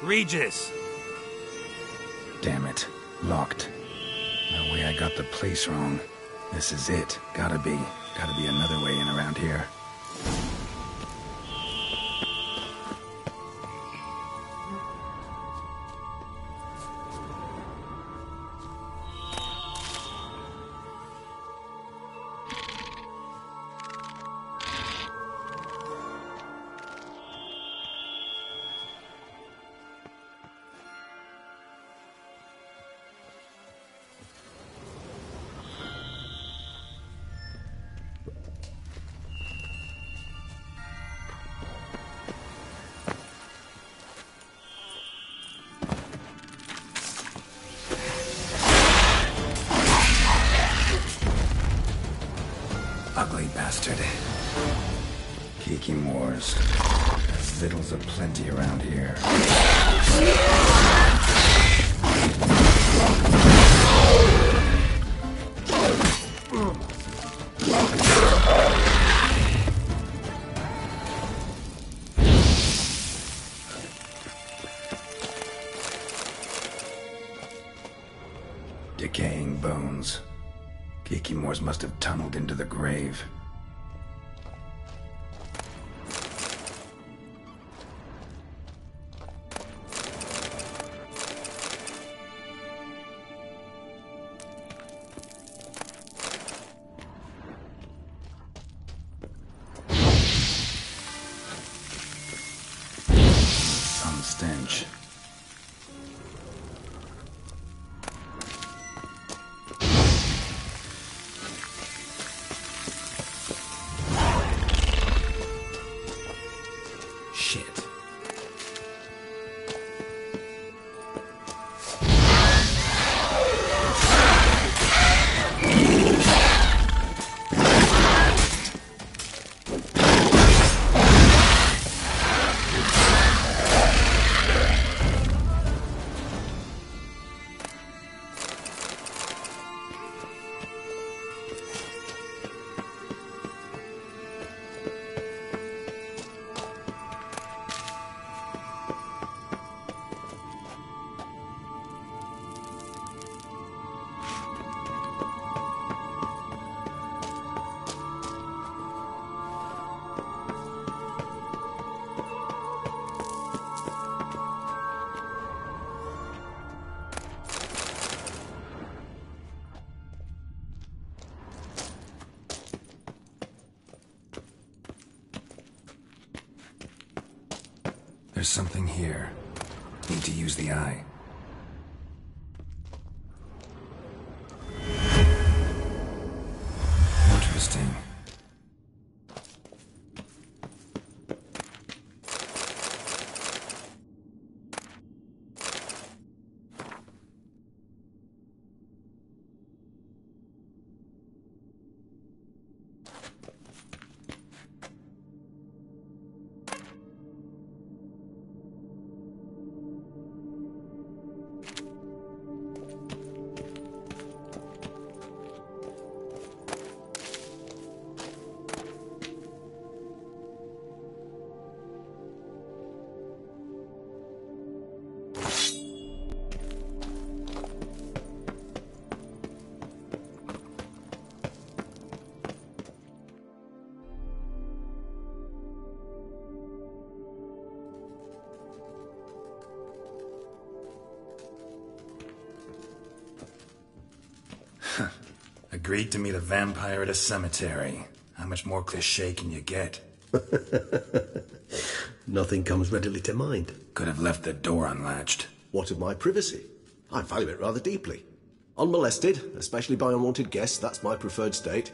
Regis! Damn it. Locked. No way I got the place wrong. This is it. Gotta be. Gotta be another way in around here. Ugly bastard. Geeky Moors. There's victuals aplenty around here. Decaying bones. Geeky Moors must have tunneled into the grave. Some stench. There's something here. Need to use the eye. Interesting. Agreed to meet a vampire at a cemetery. How much more cliché can you get? Nothing comes readily to mind. Could have left the door unlatched. What of my privacy? I value it rather deeply. Unmolested, especially by unwanted guests, that's my preferred state.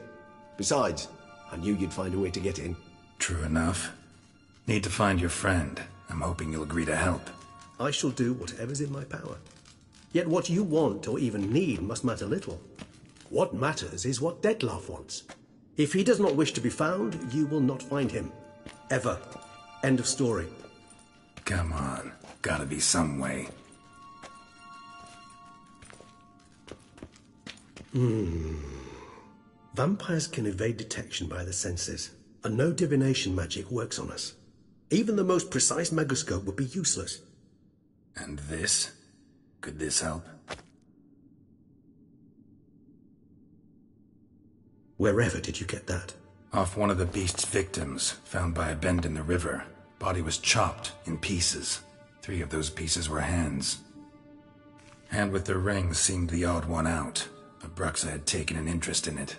Besides, I knew you'd find a way to get in. True enough. Need to find your friend. I'm hoping you'll agree to help. I shall do whatever's in my power. Yet what you want or even need must matter little. What matters is what Dettlaff wants. If he does not wish to be found, you will not find him. Ever. End of story. Come on. Gotta be some way. Vampires can evade detection by the senses, and no divination magic works on us. Even the most precise megascope would be useless. And this? Could this help? Wherever did you get that? Off one of the beast's victims, found by a bend in the river. Body was chopped in pieces. 3 of those pieces were hands. Hand with the ring seemed the odd one out, but Bruxa had taken an interest in it.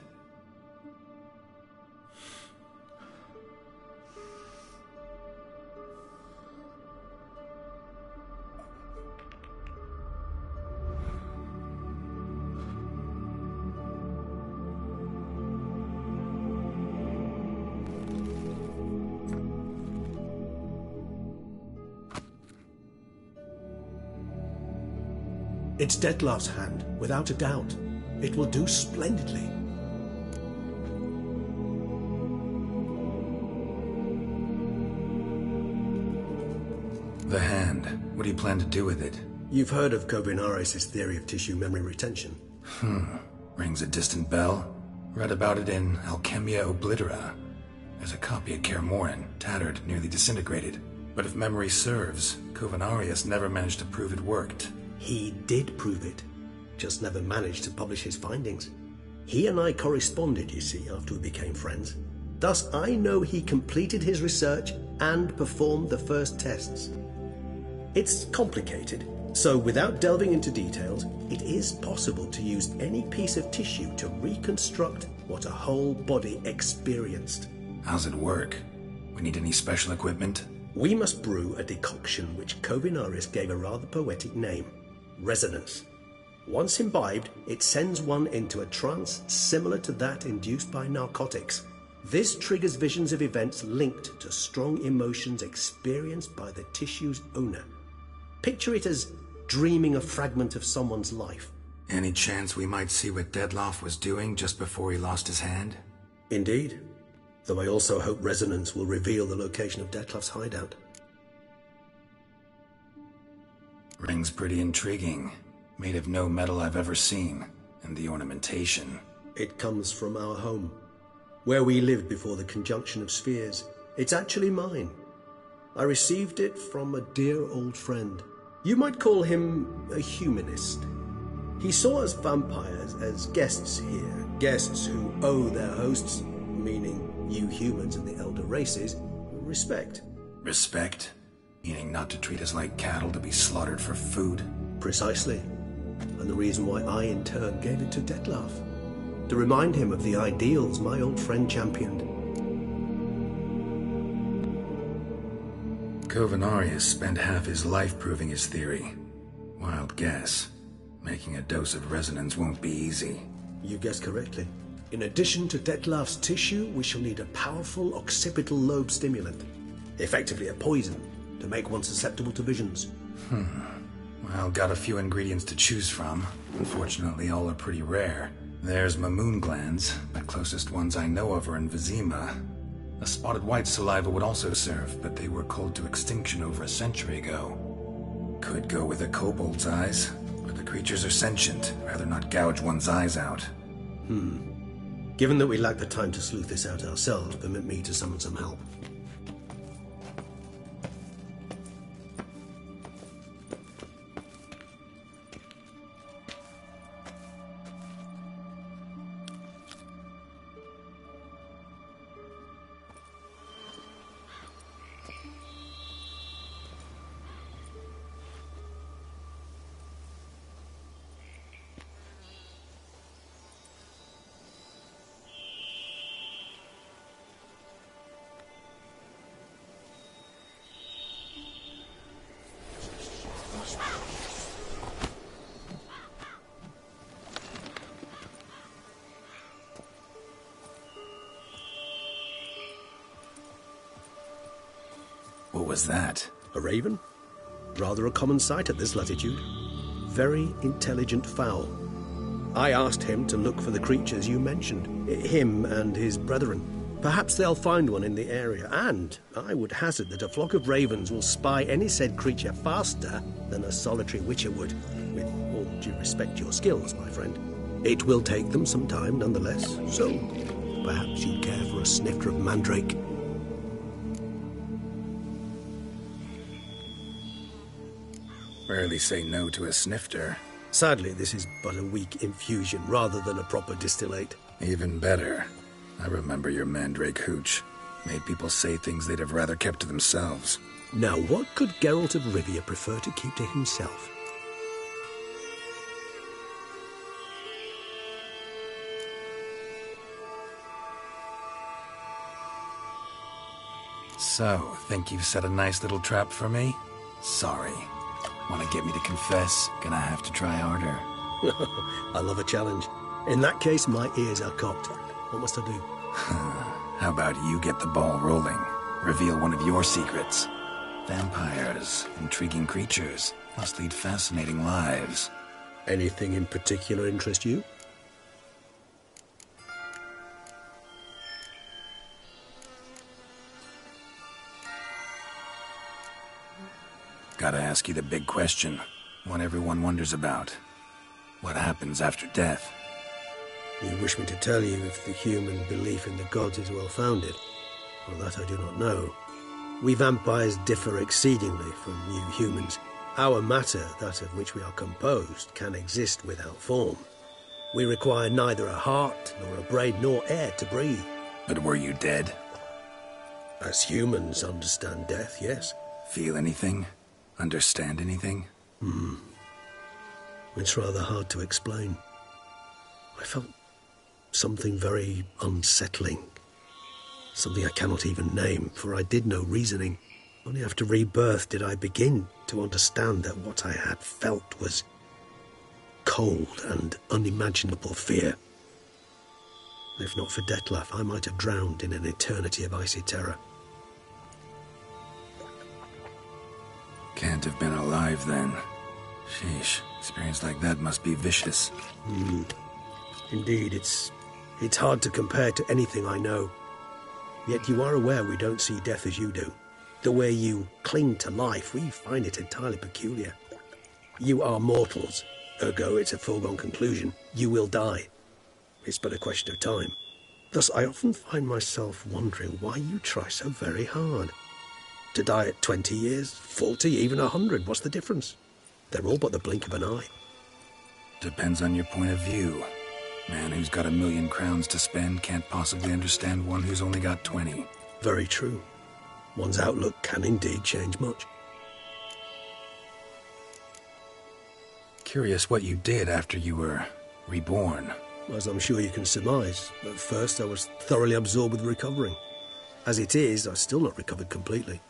It's Dettlar's hand, without a doubt. It will do splendidly. The hand. What do you plan to do with it? You've heard of Kovinaris' theory of tissue memory retention. Rings a distant bell. Read about it in Alchemia Oblitera. There's a copy at Kaer Morhen, tattered, nearly disintegrated. But if memory serves, Kovinaris never managed to prove it worked. He did prove it, just never managed to publish his findings. He and I corresponded, you see, after we became friends. Thus, I know he completed his research and performed the first tests. It's complicated, so without delving into details, it is possible to use any piece of tissue to reconstruct what a whole body experienced. How's it work? We need any special equipment? We must brew a decoction which Kovinaris gave a rather poetic name. Resonance. Once imbibed, it sends one into a trance similar to that induced by narcotics. This triggers visions of events linked to strong emotions experienced by the tissue's owner. Picture it as dreaming a fragment of someone's life. Any chance we might see what Dettlar was doing just before he lost his hand? Indeed. Though I also hope resonance will reveal the location of Dettlar's hideout. Ring's pretty intriguing. Made of no metal I've ever seen. And the ornamentation. It comes from our home, where we lived before the conjunction of spheres. It's actually mine. I received it from a dear old friend. You might call him a humanist. He saw us vampires as guests here, guests who owe their hosts, meaning you humans and the elder races, respect. Respect? Meaning not to treat us like cattle to be slaughtered for food? Precisely. And the reason why I, in turn, gave it to Dettlar. To remind him of the ideals my old friend championed. Kovinaris spent half his life proving his theory. Wild guess. Making a dose of resonance won't be easy. You guessed correctly. In addition to Dettlar's tissue, we shall need a powerful occipital lobe stimulant. Effectively a poison, to make one susceptible to visions. Well, got a few ingredients to choose from. Unfortunately, all are pretty rare. There's Mamoon glands. The closest ones I know of are in Vizima. A spotted white saliva would also serve, but they were cold to extinction over a century ago. Could go with a kobold's eyes, but the creatures are sentient. Rather not gouge one's eyes out. Given that we lack the time to sleuth this out ourselves, permit me to summon some help. What was that? A raven? Rather a common sight at this latitude. Very intelligent fowl. I asked him to look for the creatures you mentioned, him and his brethren. Perhaps they'll find one in the area, and I would hazard that a flock of ravens will spy any said creature faster than a solitary witcher would. With all due respect to your skills, my friend. It will take them some time nonetheless, so perhaps you'd care for a snifter of mandrake. Rarely say no to a snifter. Sadly, this is but a weak infusion rather than a proper distillate. Even better. I remember your mandrake hooch. Made people say things they'd have rather kept to themselves. Now, what could Geralt of Rivia prefer to keep to himself? So, think you've set a nice little trap for me? Sorry. Want to get me to confess? Gonna have to try harder. I love a challenge. In that case, my ears are cocked. What must I do? How about you get the ball rolling? Reveal one of your secrets. Vampires, intriguing creatures, must lead fascinating lives. Anything in particular interest you? Gotta ask you the big question, one everyone wonders about. What happens after death? You wish me to tell you if the human belief in the gods is well-founded? Well, that I do not know. We vampires differ exceedingly from you humans. Our matter, that of which we are composed, can exist without form. We require neither a heart, nor a brain, nor air to breathe. But were you dead? As humans understand death, yes. Feel anything? Understand anything? It's rather hard to explain. I felt something very unsettling. Something I cannot even name, for I did no reasoning. Only after rebirth did I begin to understand that what I had felt was cold and unimaginable fear. If not for Detlef, I might have drowned in an eternity of icy terror. Can't have been alive then. Sheesh, experience like that must be vicious. Indeed, it's hard to compare to anything I know. Yet you are aware we don't see death as you do. The way you cling to life, we find it entirely peculiar. You are mortals, ergo it's a foregone conclusion. You will die. It's but a question of time. Thus, I often find myself wondering why you try so very hard. To die at 20 years, 40, even 100, what's the difference? They're all but the blink of an eye. Depends on your point of view. Man who's got 1,000,000 crowns to spend can't possibly understand one who's only got 20. Very true. One's outlook can indeed change much. Curious what you did after you were reborn. As I'm sure you can surmise, at first I was thoroughly absorbed with recovering. As it is, I've still not recovered completely.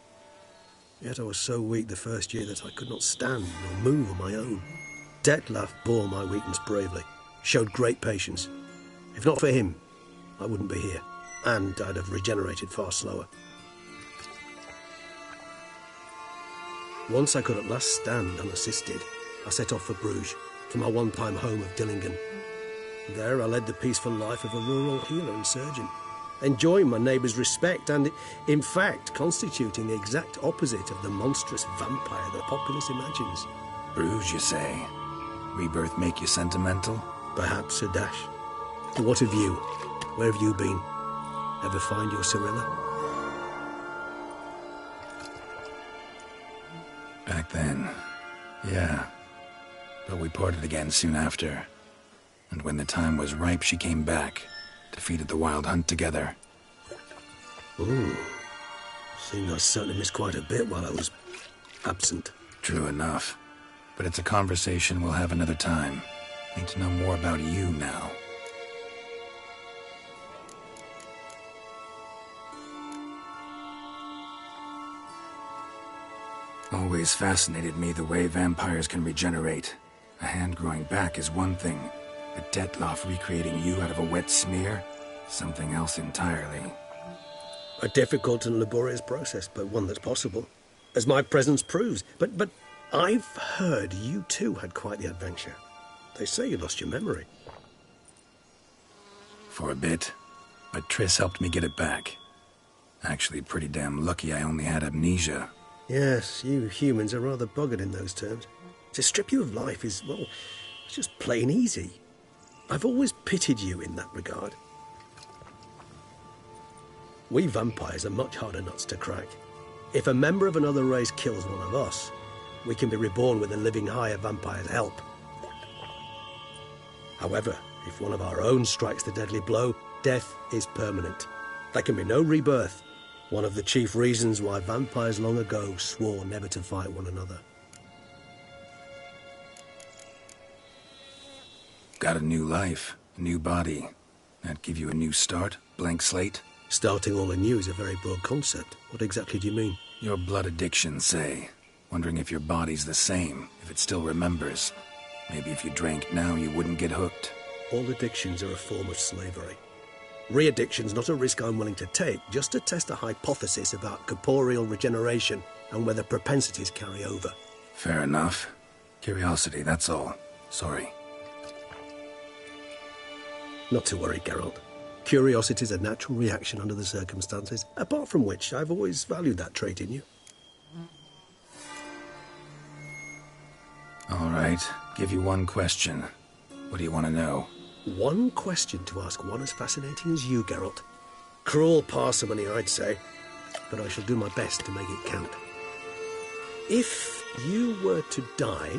Yet I was so weak the first year that I could not stand or move on my own. Detlef bore my weakness bravely, showed great patience. If not for him, I wouldn't be here, and I'd have regenerated far slower. Once I could at last stand unassisted, I set off for Bruges, for my one-time home of Dillingen. There I led the peaceful life of a rural healer and surgeon, enjoying my neighbours' respect and, in fact, constituting the exact opposite of the monstrous vampire the populace imagines. Bruges, you say? Rebirth make you sentimental? Perhaps a dash. But what of you? Where have you been? Ever find your Cyrilla? Back then, yeah. But we parted again soon after. And when the time was ripe, she came back. Defeated the Wild Hunt together. Ooh. Seemed I certainly missed quite a bit while I was absent. True enough. But it's a conversation we'll have another time. Need to know more about you now. Always fascinated me the way vampires can regenerate. A hand growing back is one thing, but Detlef recreating you out of a wet smear? Something else entirely. A difficult and laborious process, but one that's possible, as my presence proves. But I've heard you too had quite the adventure. They say you lost your memory. For a bit, but Triss helped me get it back. Actually, pretty damn lucky I only had amnesia. Yes, you humans are rather buggered in those terms. To strip you of life is, well, it's just plain easy. I've always pitied you in that regard. We vampires are much harder nuts to crack. If a member of another race kills one of us, we can be reborn with a living high of vampire's help. However, if one of our own strikes the deadly blow, death is permanent. There can be no rebirth. One of the chief reasons why vampires long ago swore never to fight one another. Got a new life, a new body. That give you a new start? Blank slate? Starting all anew is a very broad concept. What exactly do you mean? Your blood addiction, say. Wondering if your body's the same, if it still remembers. Maybe if you drank now, you wouldn't get hooked. All addictions are a form of slavery. Re-addiction's not a risk I'm willing to take, just to test a hypothesis about corporeal regeneration and whether propensities carry over. Fair enough. Curiosity, that's all. Sorry. Not to worry, Geralt. Curiosity is a natural reaction under the circumstances, apart from which I've always valued that trait in you. All right, give you one question. What do you want to know? One question to ask one as fascinating as you, Geralt. Cruel parsimony, I'd say, but I shall do my best to make it count. If you were to die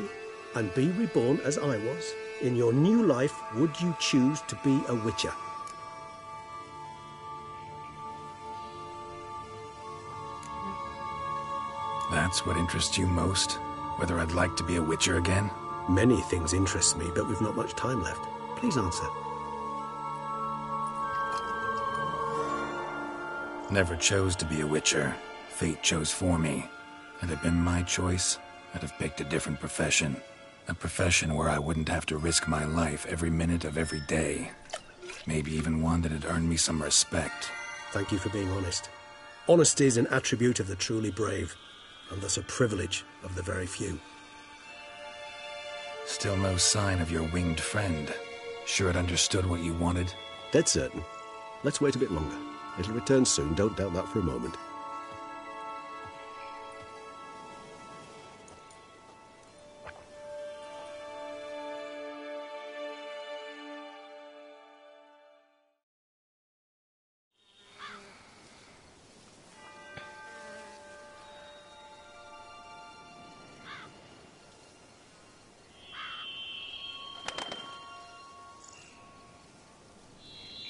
and be reborn as I was, in your new life, would you choose to be a Witcher? That's what interests you most? Whether I'd like to be a Witcher again? Many things interest me, but we've not much time left. Please answer. Never chose to be a Witcher. Fate chose for me. Had it been my choice, I'd have picked a different profession. A profession where I wouldn't have to risk my life every minute of every day. Maybe even one that had earned me some respect. Thank you for being honest. Honesty is an attribute of the truly brave, and thus a privilege of the very few. Still no sign of your winged friend. Sure it understood what you wanted? Dead certain. Let's wait a bit longer. It'll return soon, don't doubt that for a moment.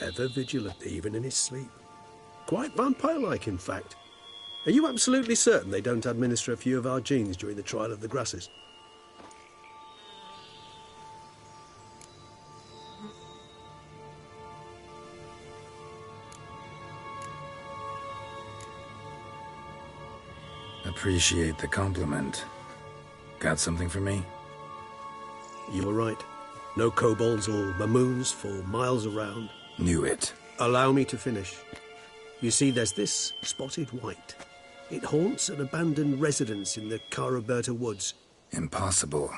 Ever vigilant, even in his sleep. Quite vampire-like, in fact. Are you absolutely certain they don't administer a few of our genes during the trial of the grasses? Appreciate the compliment. Got something for me? You were right. No kobolds or mamoons for miles around. Knew it. Allow me to finish. You see, there's this spotted white. It haunts an abandoned residence in the Caraberta woods. Impossible.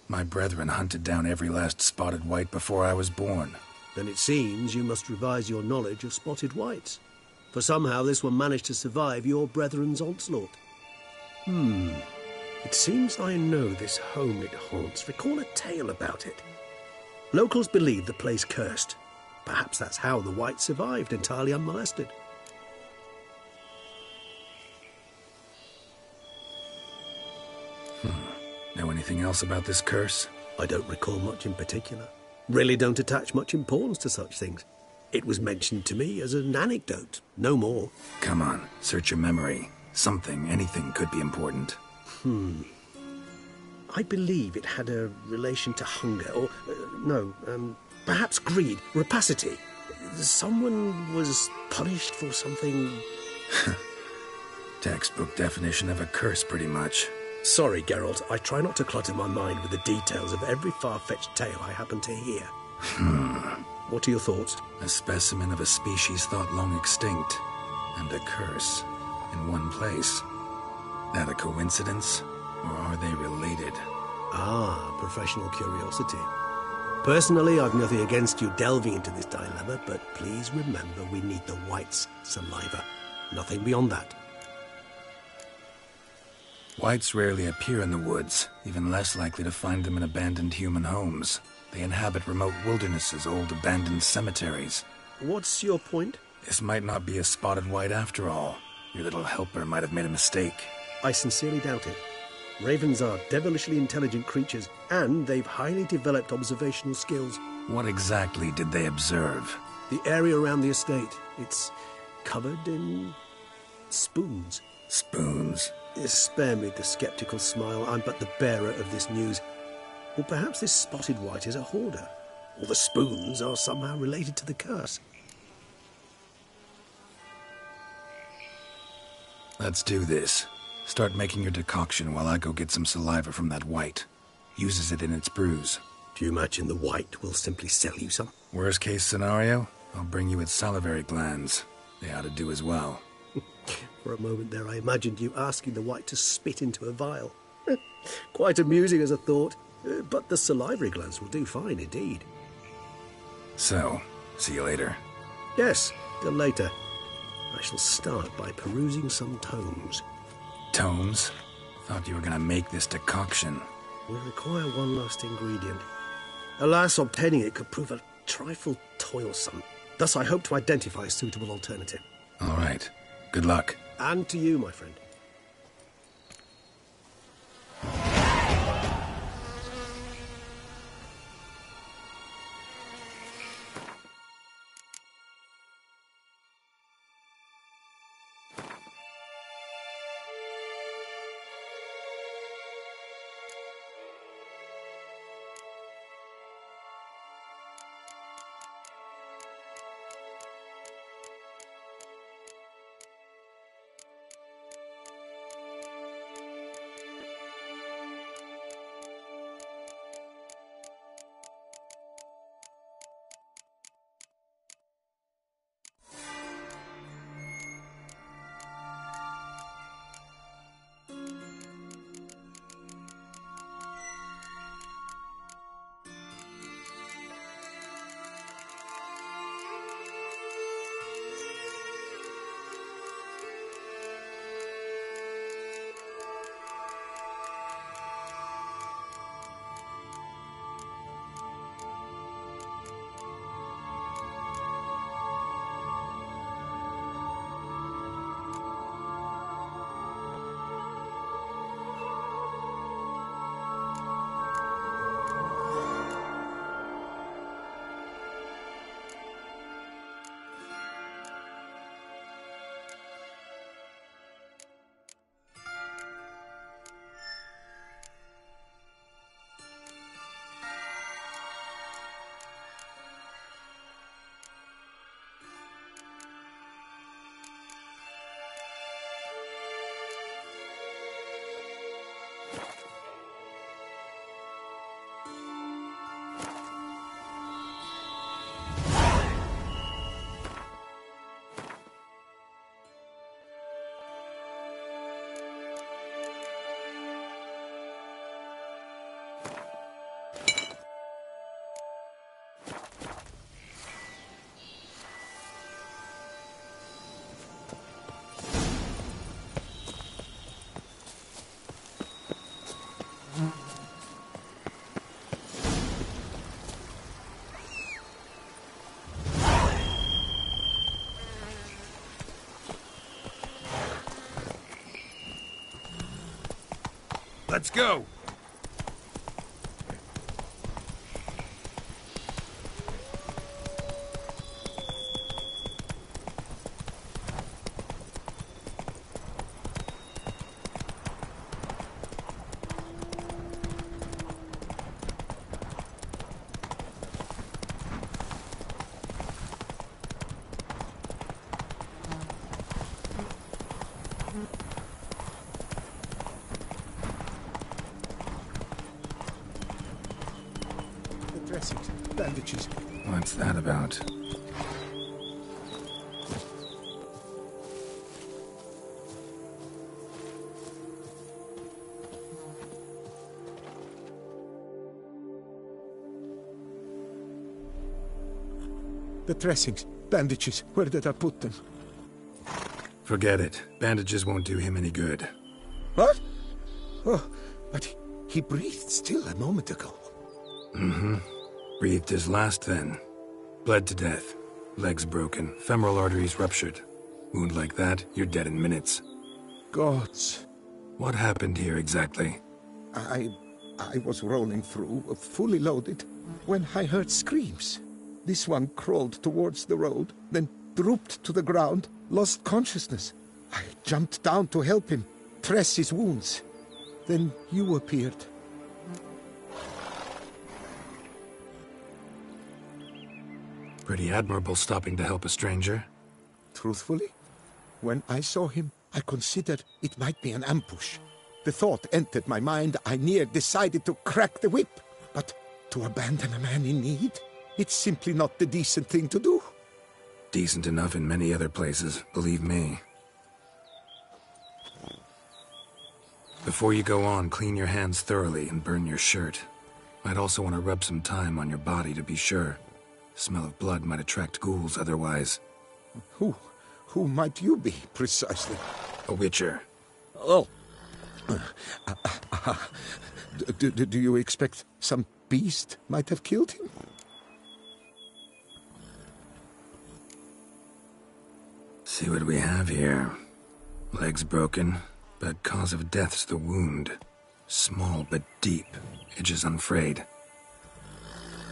My brethren hunted down every last spotted white before I was born. Then it seems you must revise your knowledge of spotted whites. For somehow this one managed to survive your brethren's onslaught. It seems I know this home it haunts. Recall a tale about it. Locals believe the place cursed. Perhaps that's how the whites survived entirely unmolested. Know anything else about this curse? I don't recall much in particular. Really don't attach much importance to such things. It was mentioned to me as an anecdote, no more. Come on, search your memory. Something, anything could be important. I believe it had a relation to hunger, or, perhaps greed, rapacity. Someone was punished for something... Textbook definition of a curse, pretty much. Sorry, Geralt, I try not to clutter my mind with the details of every far-fetched tale I happen to hear. What are your thoughts? A specimen of a species thought long extinct, and a curse in one place. That a coincidence, or are they related? Ah, professional curiosity. Personally, I've nothing against you delving into this dilemma, but please remember we need the whites' saliva. Nothing beyond that. Whites rarely appear in the woods, even less likely to find them in abandoned human homes. They inhabit remote wildernesses, old abandoned cemeteries. What's your point? This might not be a spotted white after all. Your little helper might have made a mistake. I sincerely doubt it. Ravens are devilishly intelligent creatures, and they've highly developed observational skills. What exactly did they observe? The area around the estate, it's covered in spoons. Spoons? Spare me the skeptical smile. I'm but the bearer of this news. Or perhaps this spotted white is a hoarder. Or the spoons are somehow related to the curse. Let's do this. Start making your decoction while I go get some saliva from that white. Uses it in its brews. Do you imagine the white will simply sell you some? Worst case scenario, I'll bring you its salivary glands. They ought to do as well. For a moment there, I imagined you asking the white to spit into a vial. Quite amusing as a thought, but the salivary glands will do fine indeed. So, see you later. Yes, till later. I shall start by perusing some tomes. Tomes? Thought you were gonna make this decoction. We require one last ingredient. Alas, obtaining it could prove a trifle toilsome. Thus, I hope to identify a suitable alternative. All right. Good luck. And to you, my friend. Let's go! Dressings, bandages. What's that about? The dressings, bandages, where did I put them? Forget it. Bandages won't do him any good. What? Oh, but he breathed still a moment ago. Mm-hmm. Breathed his last then. Bled to death. Legs broken, femoral arteries ruptured. Wound like that, you're dead in minutes. Gods. What happened here exactly? I was rolling through, fully loaded, when I heard screams. This one crawled towards the road, then drooped to the ground, lost consciousness. I jumped down to help him, press his wounds. Then you appeared. Pretty admirable stopping to help a stranger. Truthfully, when I saw him, I considered it might be an ambush. The thought entered my mind, I near decided to crack the whip. But to abandon a man in need? It's simply not the decent thing to do. Decent enough in many other places, believe me. Before you go on, clean your hands thoroughly and burn your shirt. Might also want to rub some thyme on your body to be sure. Smell of blood might attract ghouls otherwise. Who might you be, precisely? A witcher. Oh. Do you expect some beast might have killed him? See what we have here. Legs broken, but cause of death's the wound. Small but deep, edges unfrayed.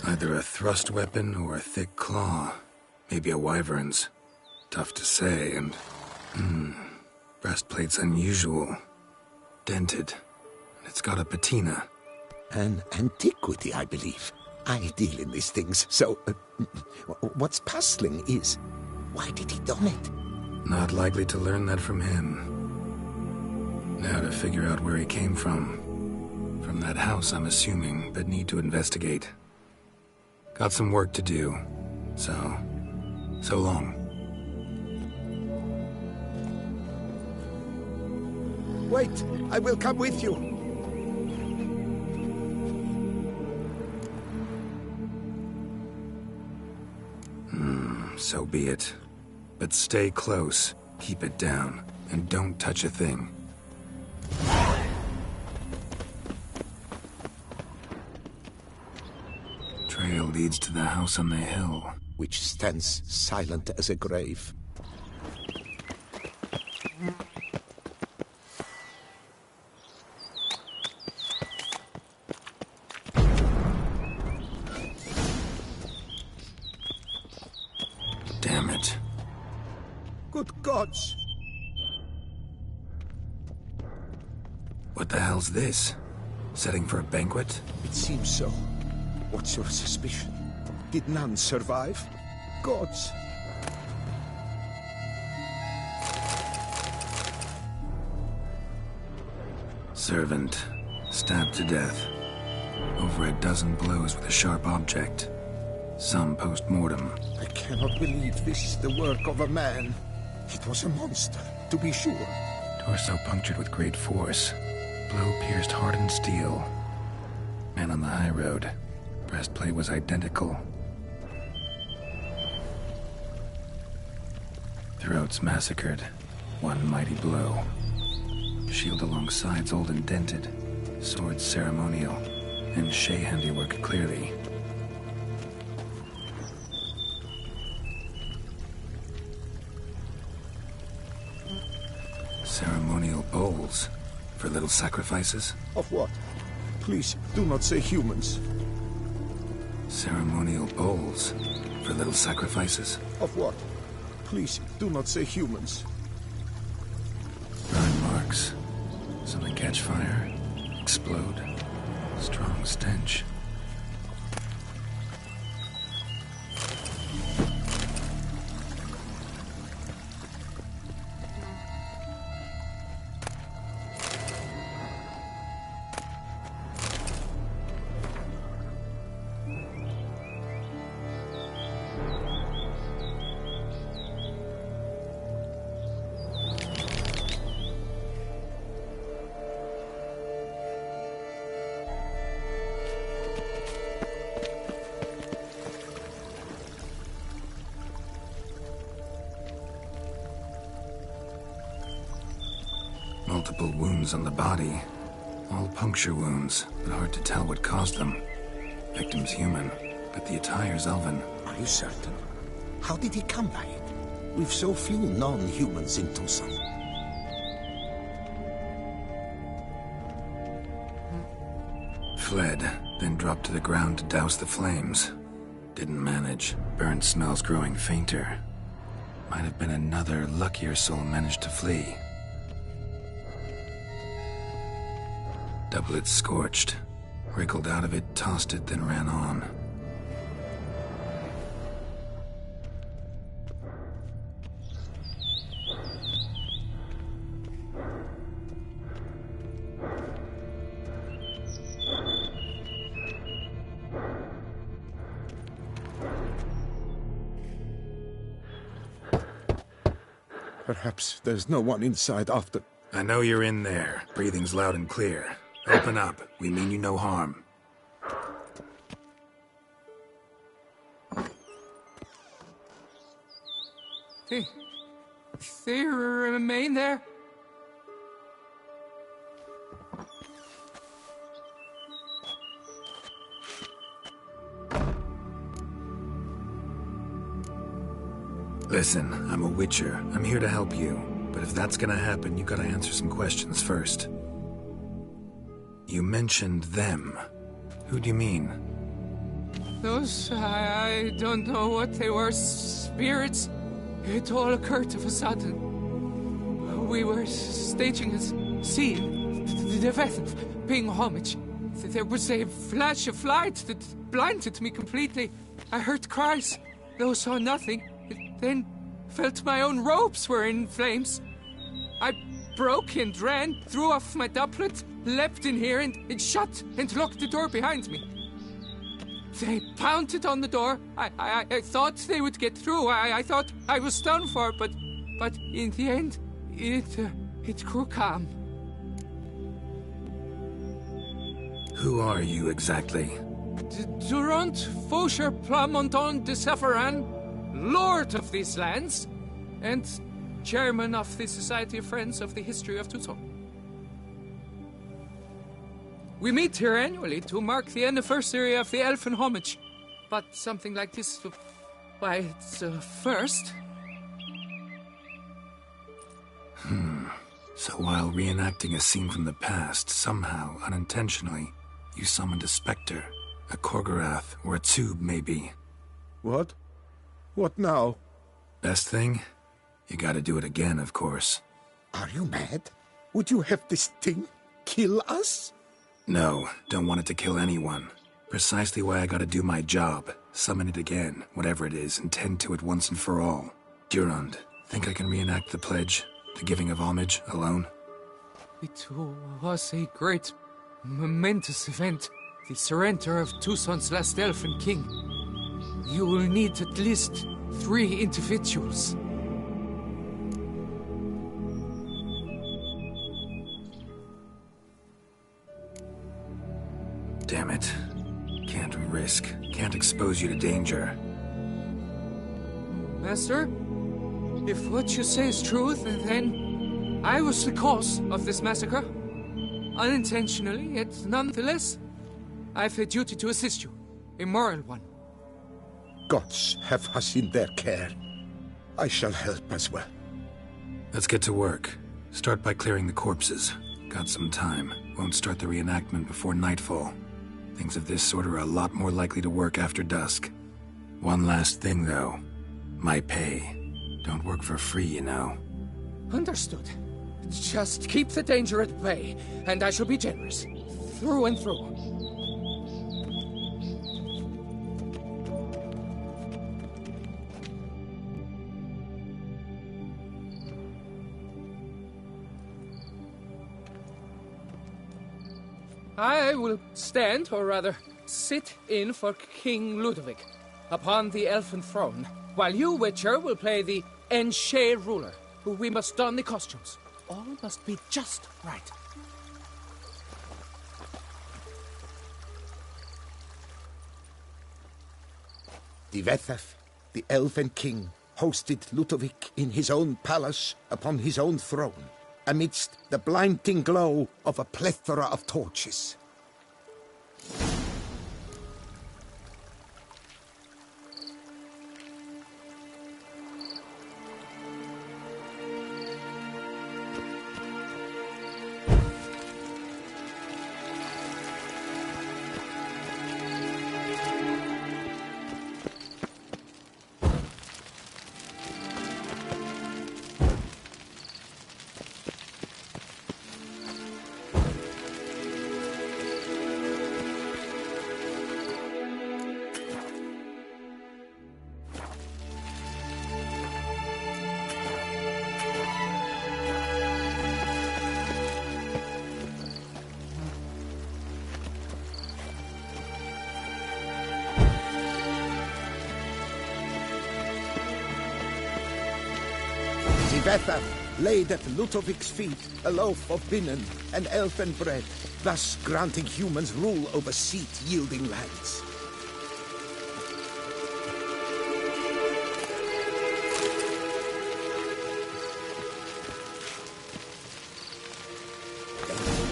Either a thrust weapon or a thick claw. Maybe a wyvern's. Tough to say, and... breastplate's unusual. Dented. And it's got a patina. An antiquity, I believe. I deal in these things, so... what's puzzling is... why did he don it? Not likely to learn that from him. Now to figure out where he came from. From that house, I'm assuming, but need to investigate. Got some work to do. So long. Wait, I will come with you. So be it. But stay close, keep it down, and don't touch a thing. Trail leads to the house on the hill. Which stands silent as a grave. Damn it. Good gods! What the hell's this? Setting for a banquet? It seems so. What's your suspicion? Did none survive? Gods! Servant, stabbed to death. Over a dozen blows with a sharp object. Some post-mortem. I cannot believe this is the work of a man. It was a monster, to be sure. Torso punctured with great force. Blow pierced hardened steel. Man on the high road. Breastplate was identical. Throats massacred. One mighty blow. Shield along sides old and dented. Sword ceremonial. And Shay handiwork clearly. Ceremonial bowls. For little sacrifices? Of what? Please, do not say humans. Ceremonial bowls. For little sacrifices? Of what? Please, do not say humans. Burn marks. Something catch fire. Explode. Strong stench. Multiple wounds on the body. All puncture wounds, but hard to tell what caused them. Victim's human, but the attire's elven. Are you certain? How did he come by it? We've so few non-humans in Tucson. fled, then dropped to the ground to douse the flames. Didn't manage. Burnt smells growing fainter. Might have been another luckier soul managed to flee. Doublet scorched. Wriggled out of it, tossed it, then ran on. Perhaps there's no one inside after... I know you're in there. Breathing's loud and clear. Open up. We mean you no harm. They remain there? Listen, I'm a witcher. I'm here to help you. But if that's gonna happen, you gotta answer some questions first. You mentioned them. Who do you mean? Those, I don't know what they were. Spirits. It all occurred of a sudden. We were staging a scene. The event, paying homage. There was a flash of light that blinded me completely. I heard cries, though saw nothing. Then felt my own robes were in flames. I broke and ran, threw off my doublet, leapt in here and shut and locked the door behind me. They pounded on the door. I thought they would get through. I thought I was done for, but in the end, it grew calm. Who are you exactly? Durant Faucher Plamondon de Savaran, Lord of these lands, and Chairman of the Society of Friends of the History of Tucson. We meet here annually to mark the anniversary of the Elfin Homage, but something like this, why, it's a first. So while reenacting a scene from the past, somehow, unintentionally, you summoned a specter, a Korgorath, or a tube, maybe. What? What now? Best thing? You gotta do it again, of course. Are you mad? Would you have this thing kill us? No, don't want it to kill anyone. Precisely why I gotta do my job. Summon it again, whatever it is, and tend to it once and for all. Durand, think I can reenact the pledge, the giving of homage, alone? It was a great, momentous event. The surrender of Tucson's last Elfin King. You will need at least 3 individuals. Damn it. Can't risk. Can't expose you to danger. Master, if what you say is true, then I was the cause of this massacre. Unintentionally, yet nonetheless, I've a duty to assist you. A moral one. Gods have us in their care. I shall help as well. Let's get to work. Start by clearing the corpses. Got some time. Won't start the reenactment before nightfall. Things of this sort are a lot more likely to work after dusk. One last thing, though. My pay. Don't work for free, you know. Understood. Just keep the danger at bay, and I shall be generous. Through and through. I will stand, or rather, sit in for King Ludovic, upon the elfin throne, while you, Witcher, will play the Enche ruler, who we must don the costumes. All must be just right. Divethef, the Elven King, hosted Ludovic in his own palace upon his own throne, amidst the blinding glow of a plethora of torches. Tivethaf laid at Ludovic's feet a loaf of binnen and elfin bread, thus granting humans rule over seat-yielding lands.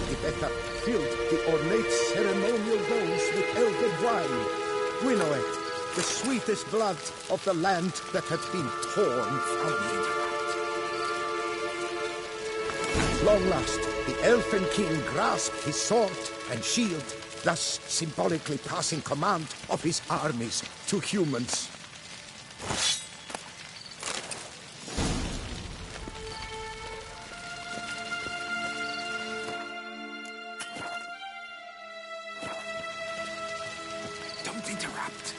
Tivethaf filled the ornate ceremonial bowls with elfin wine, Gwinoet, the sweetest blood of the land that had been torn from me. At long last, the Elfin King grasped his sword and shield, thus symbolically passing command of his armies to humans. Don't interrupt.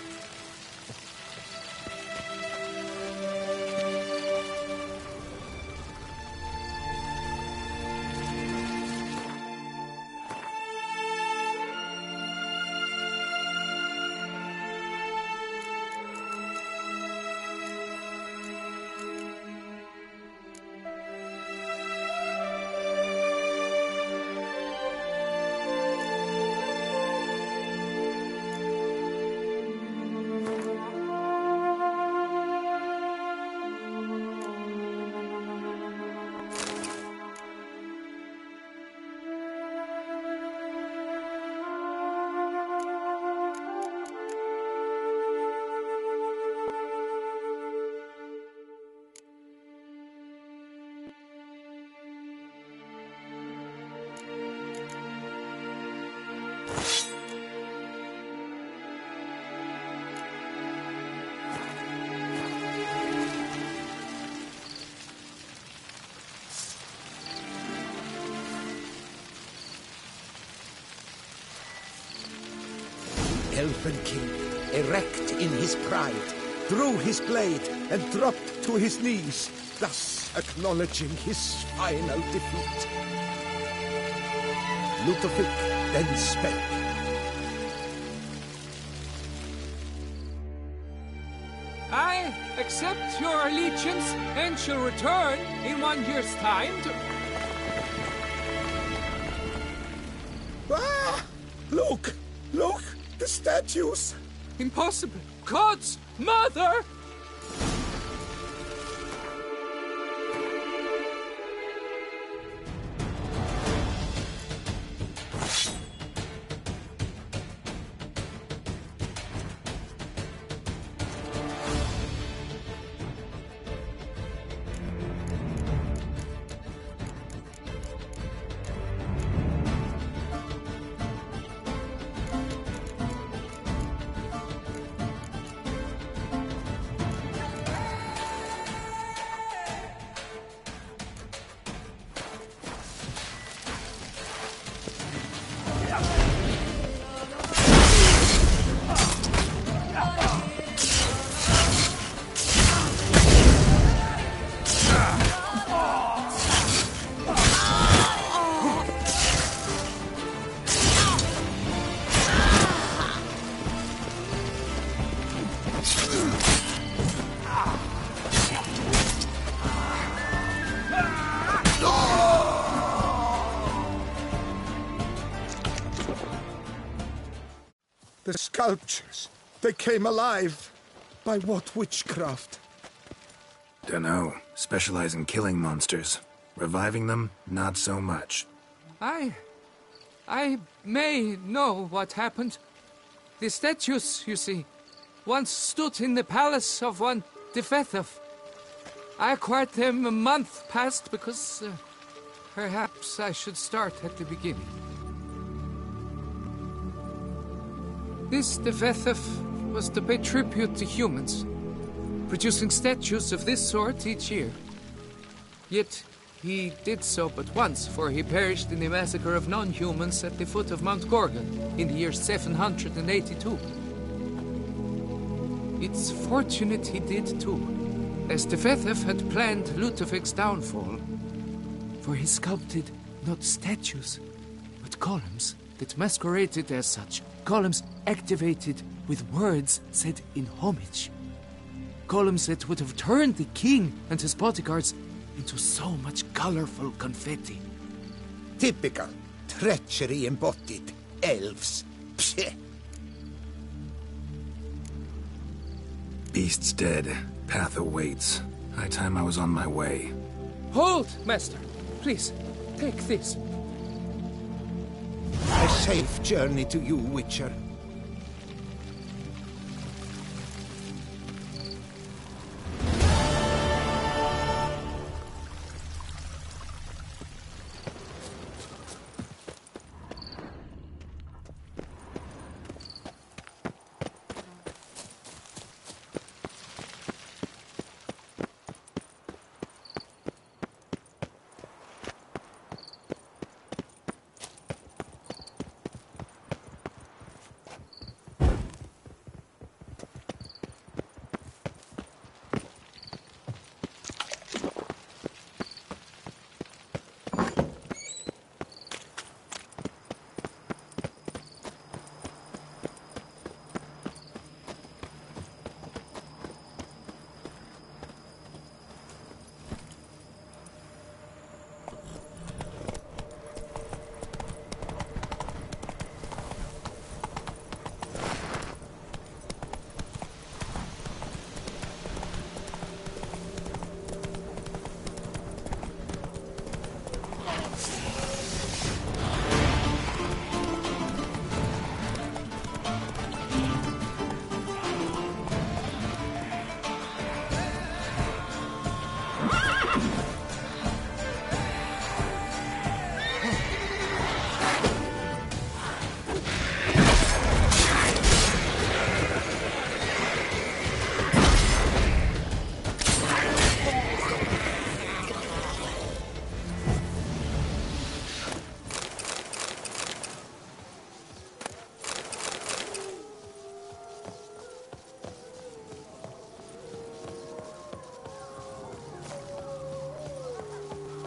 Elfin King, erect in his pride, drew his blade and dropped to his knees, thus acknowledging his final defeat. Ludovic then spake. I accept your allegiance and shall return in 1 year's time to... Ah! Look! Look! The statues! Impossible! God's mother! The sculptures, they came alive. By what witchcraft? Dunno. Specialize in killing monsters. Reviving them, not so much. I may know what happened. The statues, you see, once stood in the palace of one Tivethaf. I acquired them a month past because perhaps I should start at the beginning. This Tivethaf was to pay tribute to humans, producing statues of this sort each year. Yet he did so but once, for he perished in the massacre of non-humans at the foot of Mount Gorgon in the year 782. It's fortunate he did too, as Tivethaf had planned Ludovic's downfall, for he sculpted not statues, but columns that masqueraded as such. Columns activated with words said in homage. Columns that would have turned the king and his bodyguards into so much colorful confetti. Typical. Treachery embodied. Elves. Psheh. Beast's dead. Path awaits. High time I was on my way. Hold, Master. Please, take this. A safe journey to you, Witcher.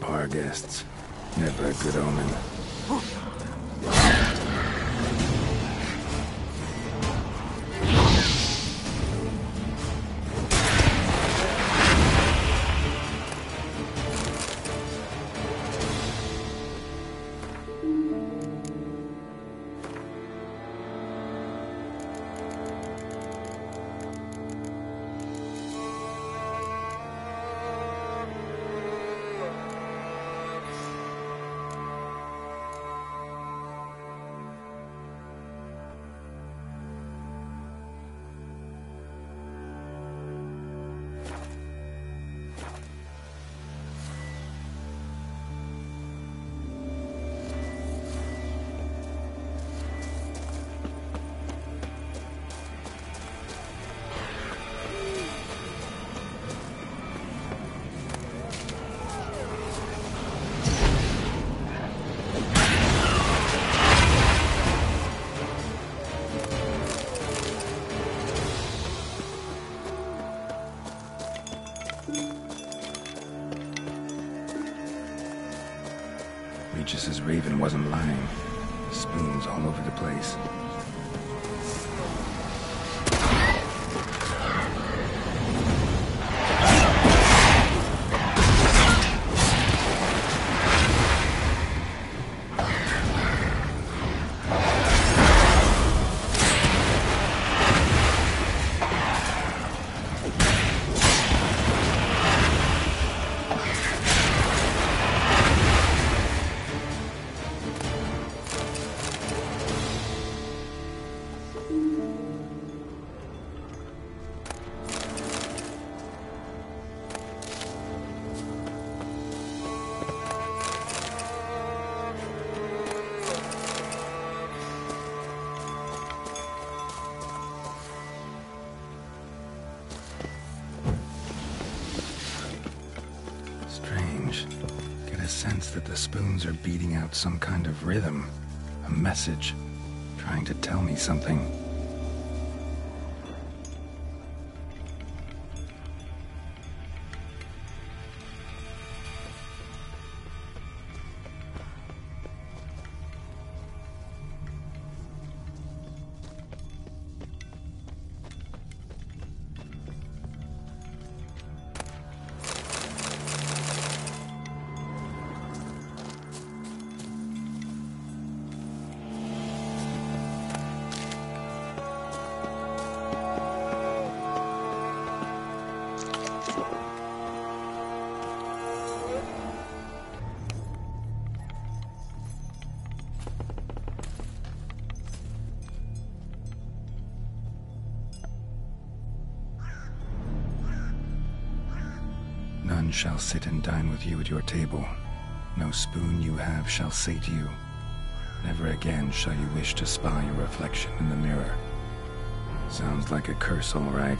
Bar guests. Never a good omen. Regis' raven wasn't lying. Spoons all over the place. Strange. Get a sense that the spoons are beating out some kind of rhythm. A message. Trying to tell me something. shall sit and dine with you at your table. No spoon you have shall sate you. Never again shall you wish to spy your reflection in the mirror. Sounds like a curse, all right.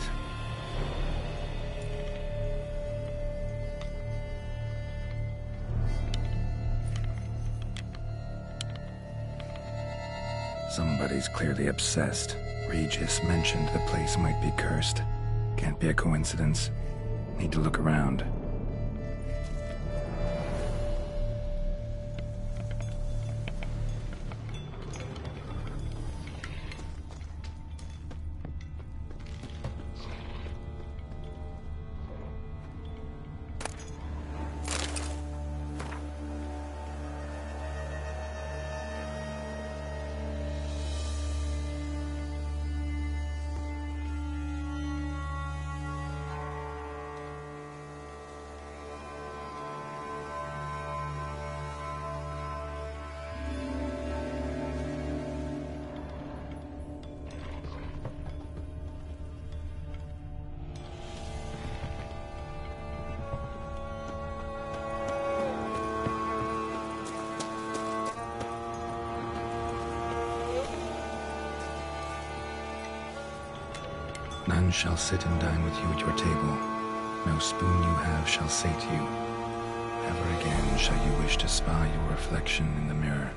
Somebody's clearly obsessed. Regis mentioned the place might be cursed. Can't be a coincidence. Need to look around. None shall sit and dine with you at your table. No spoon you have shall sate you. Never again shall you wish to spy your reflection in the mirror.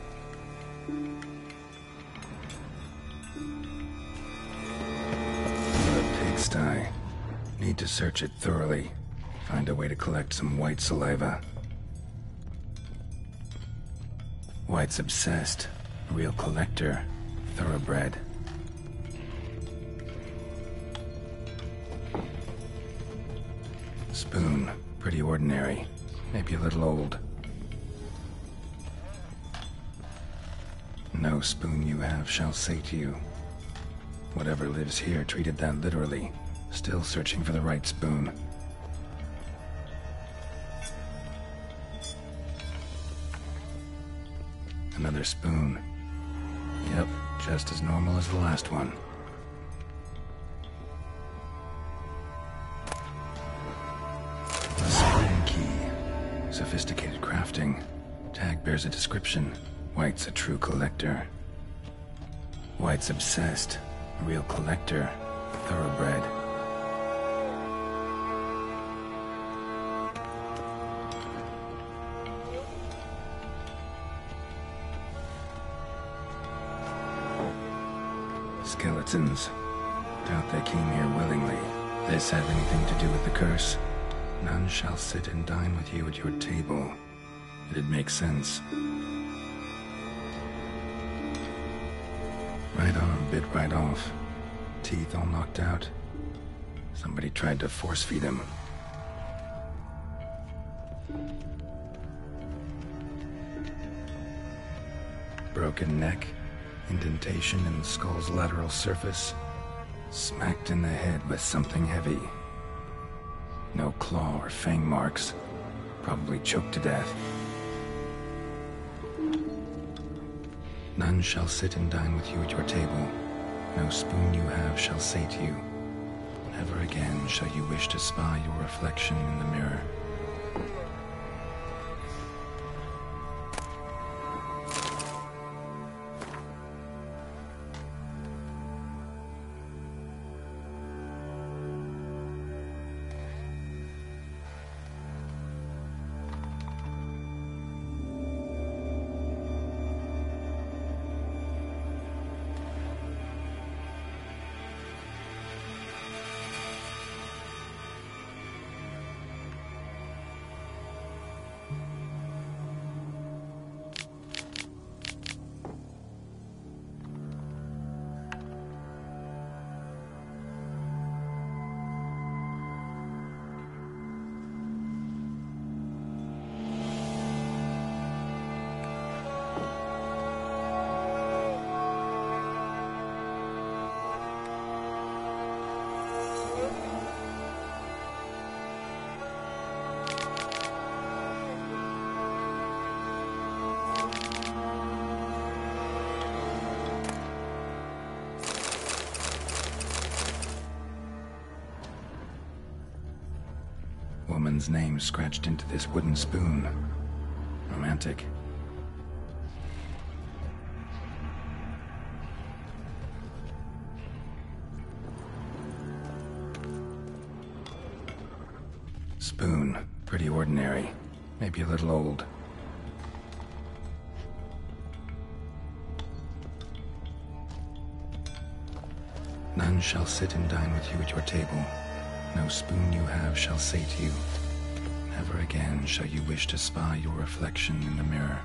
What a pigsty. Need to search it thoroughly. Find a way to collect some white saliva. White's obsessed. A real collector. Thoroughbred. Spoon. Pretty ordinary. Maybe a little old. No spoon you have shall sate you. Whatever lives here treated that literally. Still searching for the right spoon. Another spoon. Yep, just as normal as the last one. A spring key. Sophisticated crafting. Tag bears a description. White's a true collector. White's obsessed. A real collector. Thoroughbred. Skeletons. Doubt they came here willingly. This have anything to do with the curse? None shall sit and dine with you at your table. It'd make sense. Right arm bit right off. Teeth all knocked out. Somebody tried to force feed him. Broken neck. Indentation in the skull's lateral surface. Smacked in the head with something heavy. No claw or fang marks. Probably choked to death. None shall sit and dine with you at your table. No spoon you have shall sate you. Never again shall you wish to spy your reflection in the mirror. Woman's name scratched into this wooden spoon. Romantic. Spoon. Pretty ordinary. Maybe a little old. None shall sit and dine with you at your table. No spoon you have shall sate you. Never again shall you wish to spy your reflection in the mirror.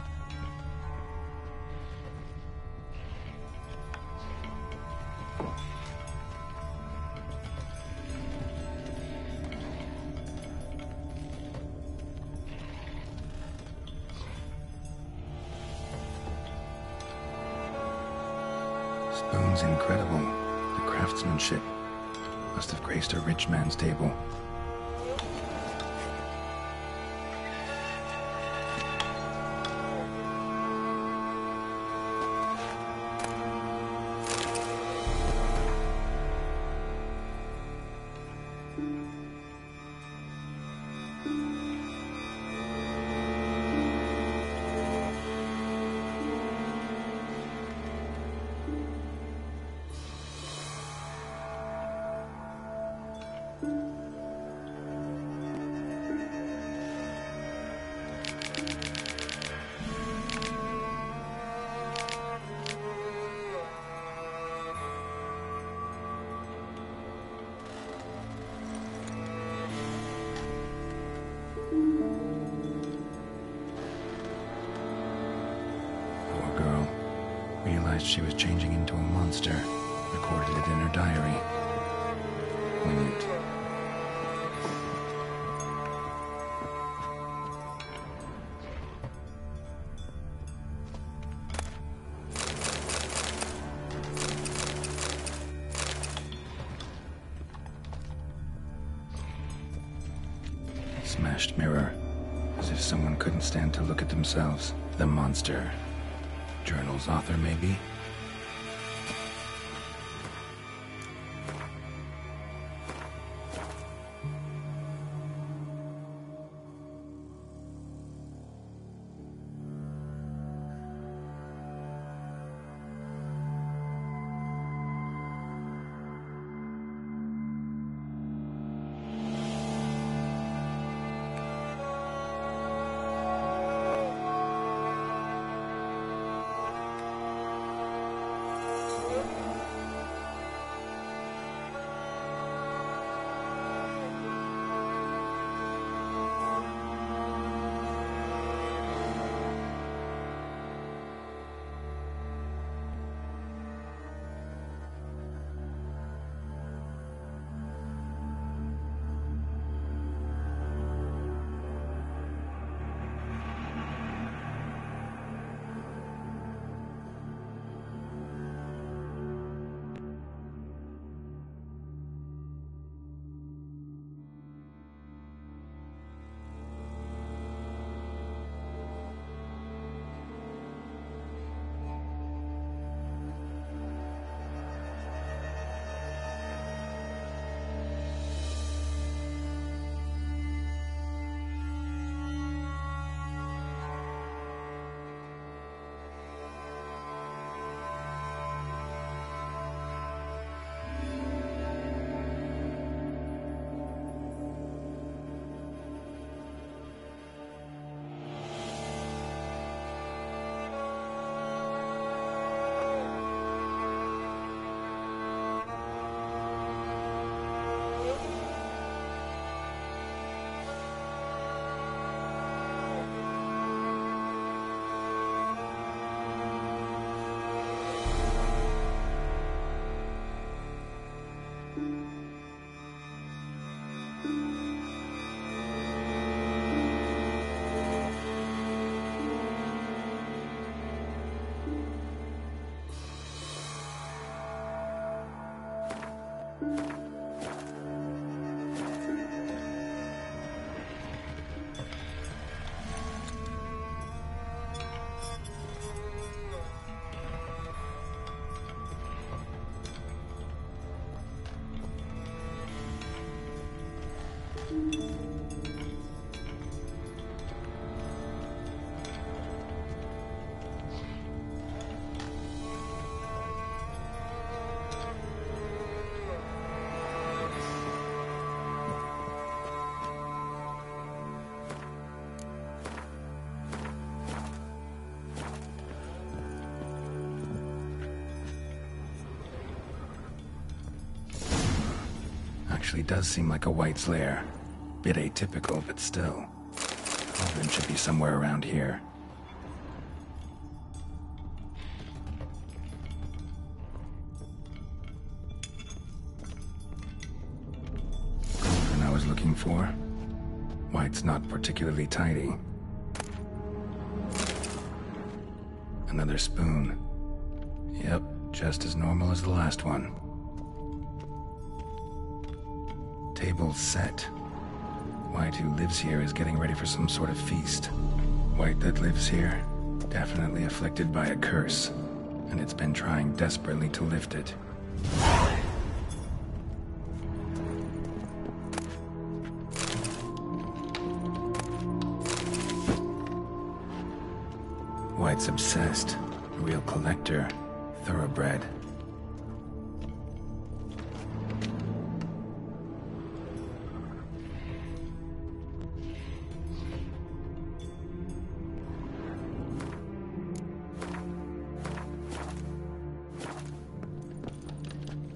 Spoon's incredible. The craftsmanship must have graced a rich man's table. Realized she was changing into a monster. Recorded it in her diary. Poignant. Smashed mirror. As if someone couldn't stand to look at themselves. The monster. Journal's author, maybe? actually does seem like a White's lair. Bit atypical, but still. Cauldron should be somewhere around here. Cauldron I was looking for. White's not particularly tidy. Another spoon. Yep, just as normal as the last one. Table set. White, who lives here, is getting ready for some sort of feast. White that lives here, definitely afflicted by a curse, and it's been trying desperately to lift it. White's obsessed. A real collector. Thoroughbred.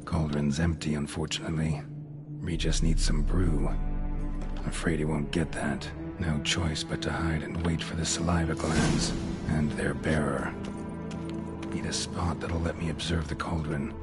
Cauldron's empty, unfortunately. We just need some brew. Afraid he won't get that. No choice but to hide and wait for the saliva glands and their bearer. Need a spot that'll let me observe the cauldron.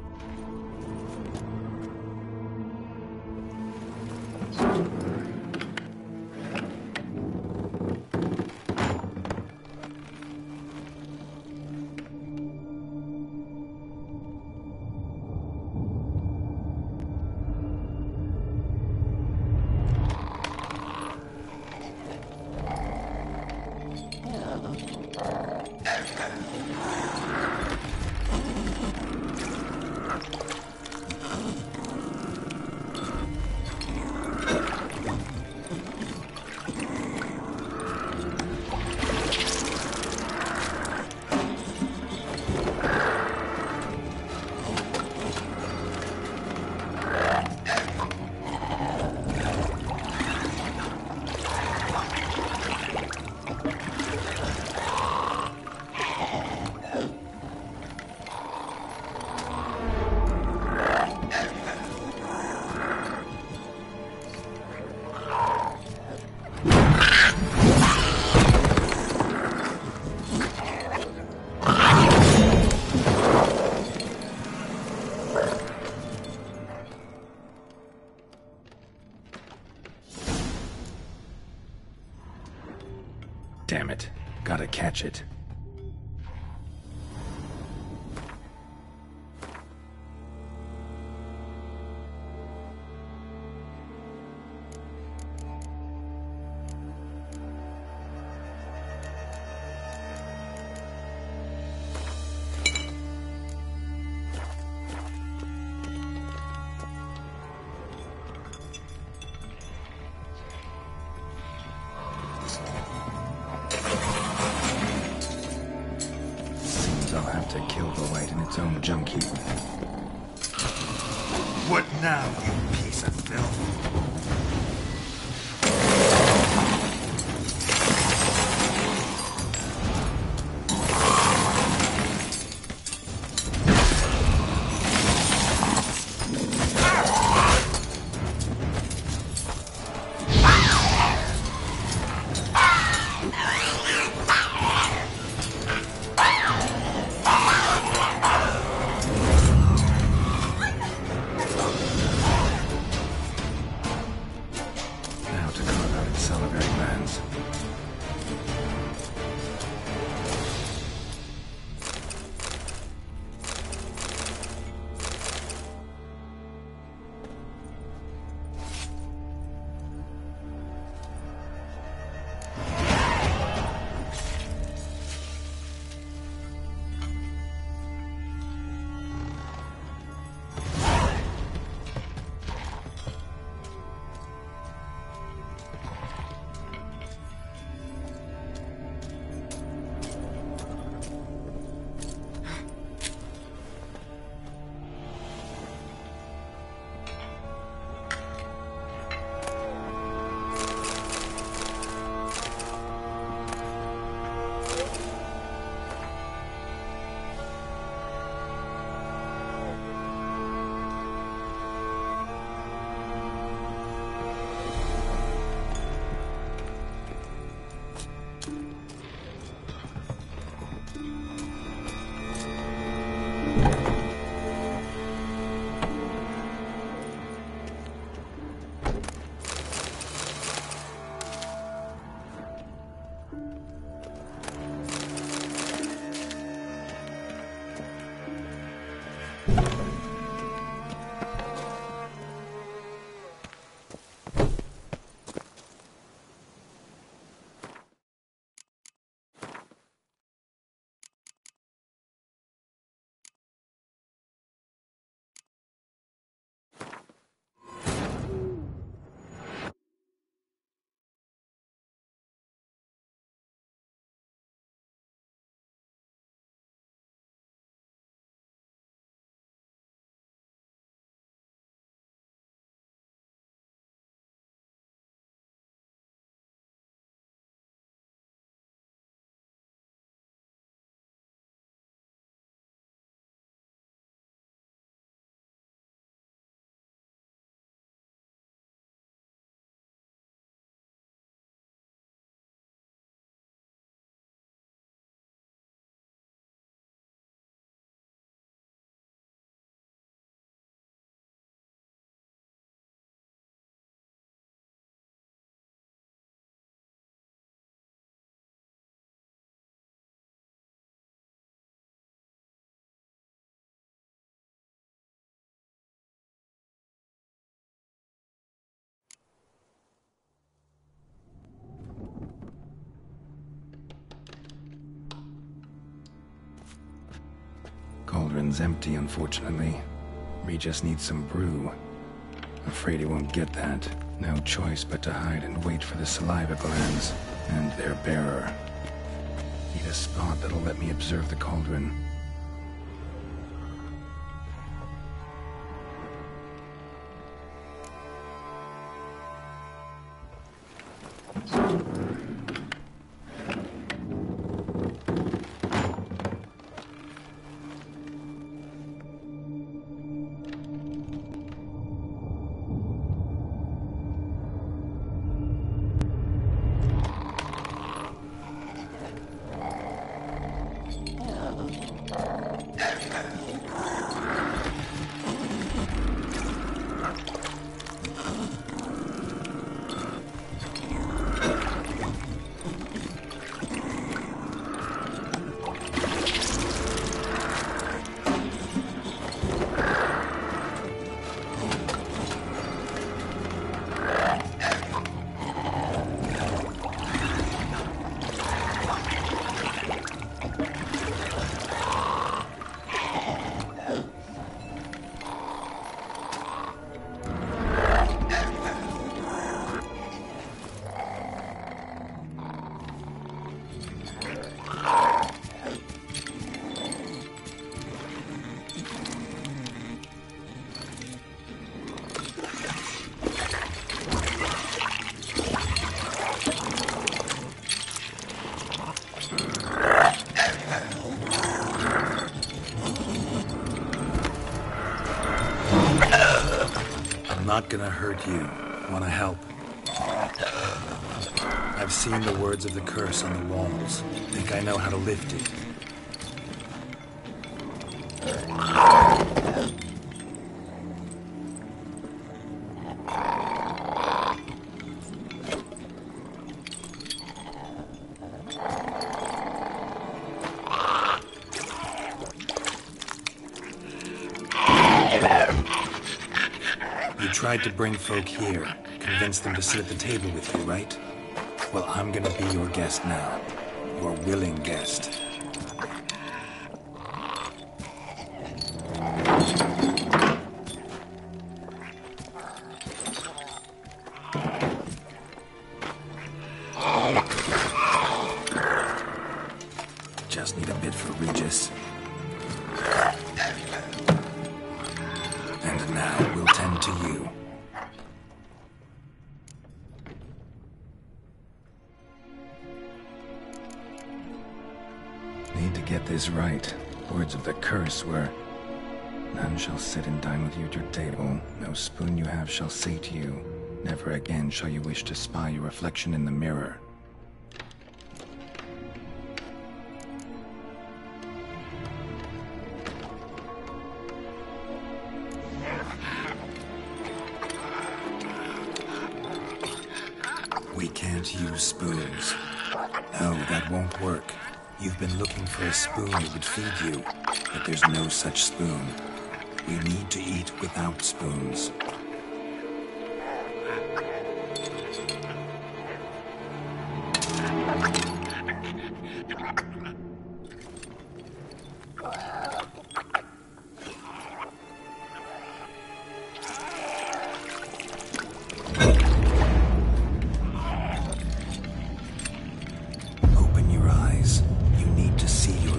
Damn it. Gotta catch it. I'll have to kill the White in its own junk heap. What now, you piece of filth? cauldron's empty, unfortunately. Regis needs some brew. Afraid he won't get that. No choice but to hide and wait for the saliva glands and their bearer. Need a spot that'll let me observe the cauldron. Not gonna hurt you. Wanna help? I've seen the words of the curse on the walls. Think I know how to lift it. Tried to bring folk here, convince them to sit at the table with you, right? Well, I'm gonna be your guest now. Your willing guest. Just need a bit for Regis. And now we'll tend to you. Need to get this right. Words of the curse were, none shall sit and dine with you at your table. No spoon you have shall sate you. Never again shall you wish to spy your reflection in the mirror. We can't use spoons. No, that won't work. You've been looking for a spoon that would feed you, but there's no such spoon. We need to eat without spoons.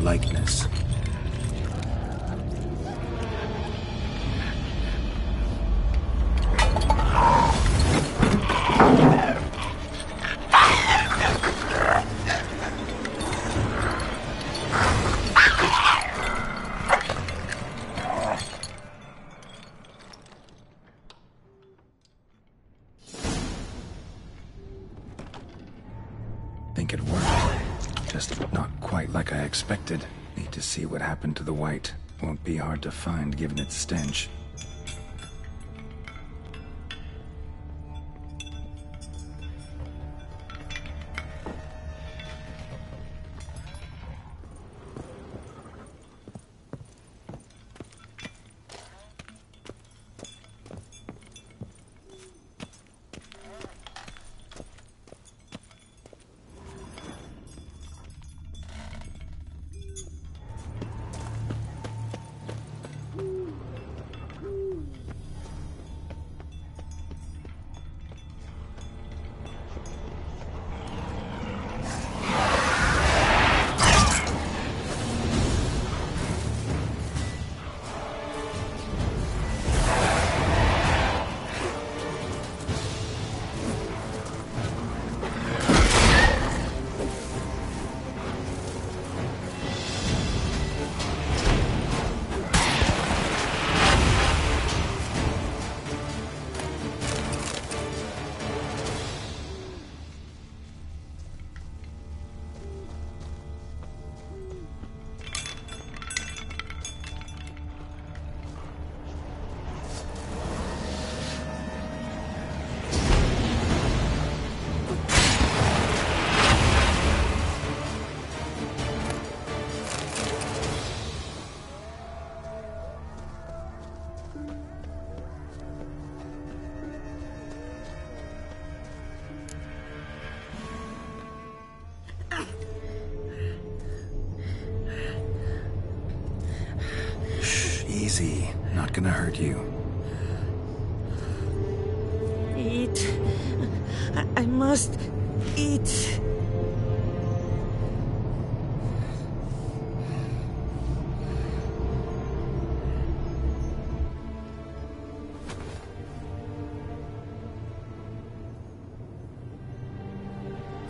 Likeness. Think it worked. Just not quite like I expected. Need to see what happened to the white. Won't be hard to find given its stench. easy. Not gonna hurt you. Eat. I must eat.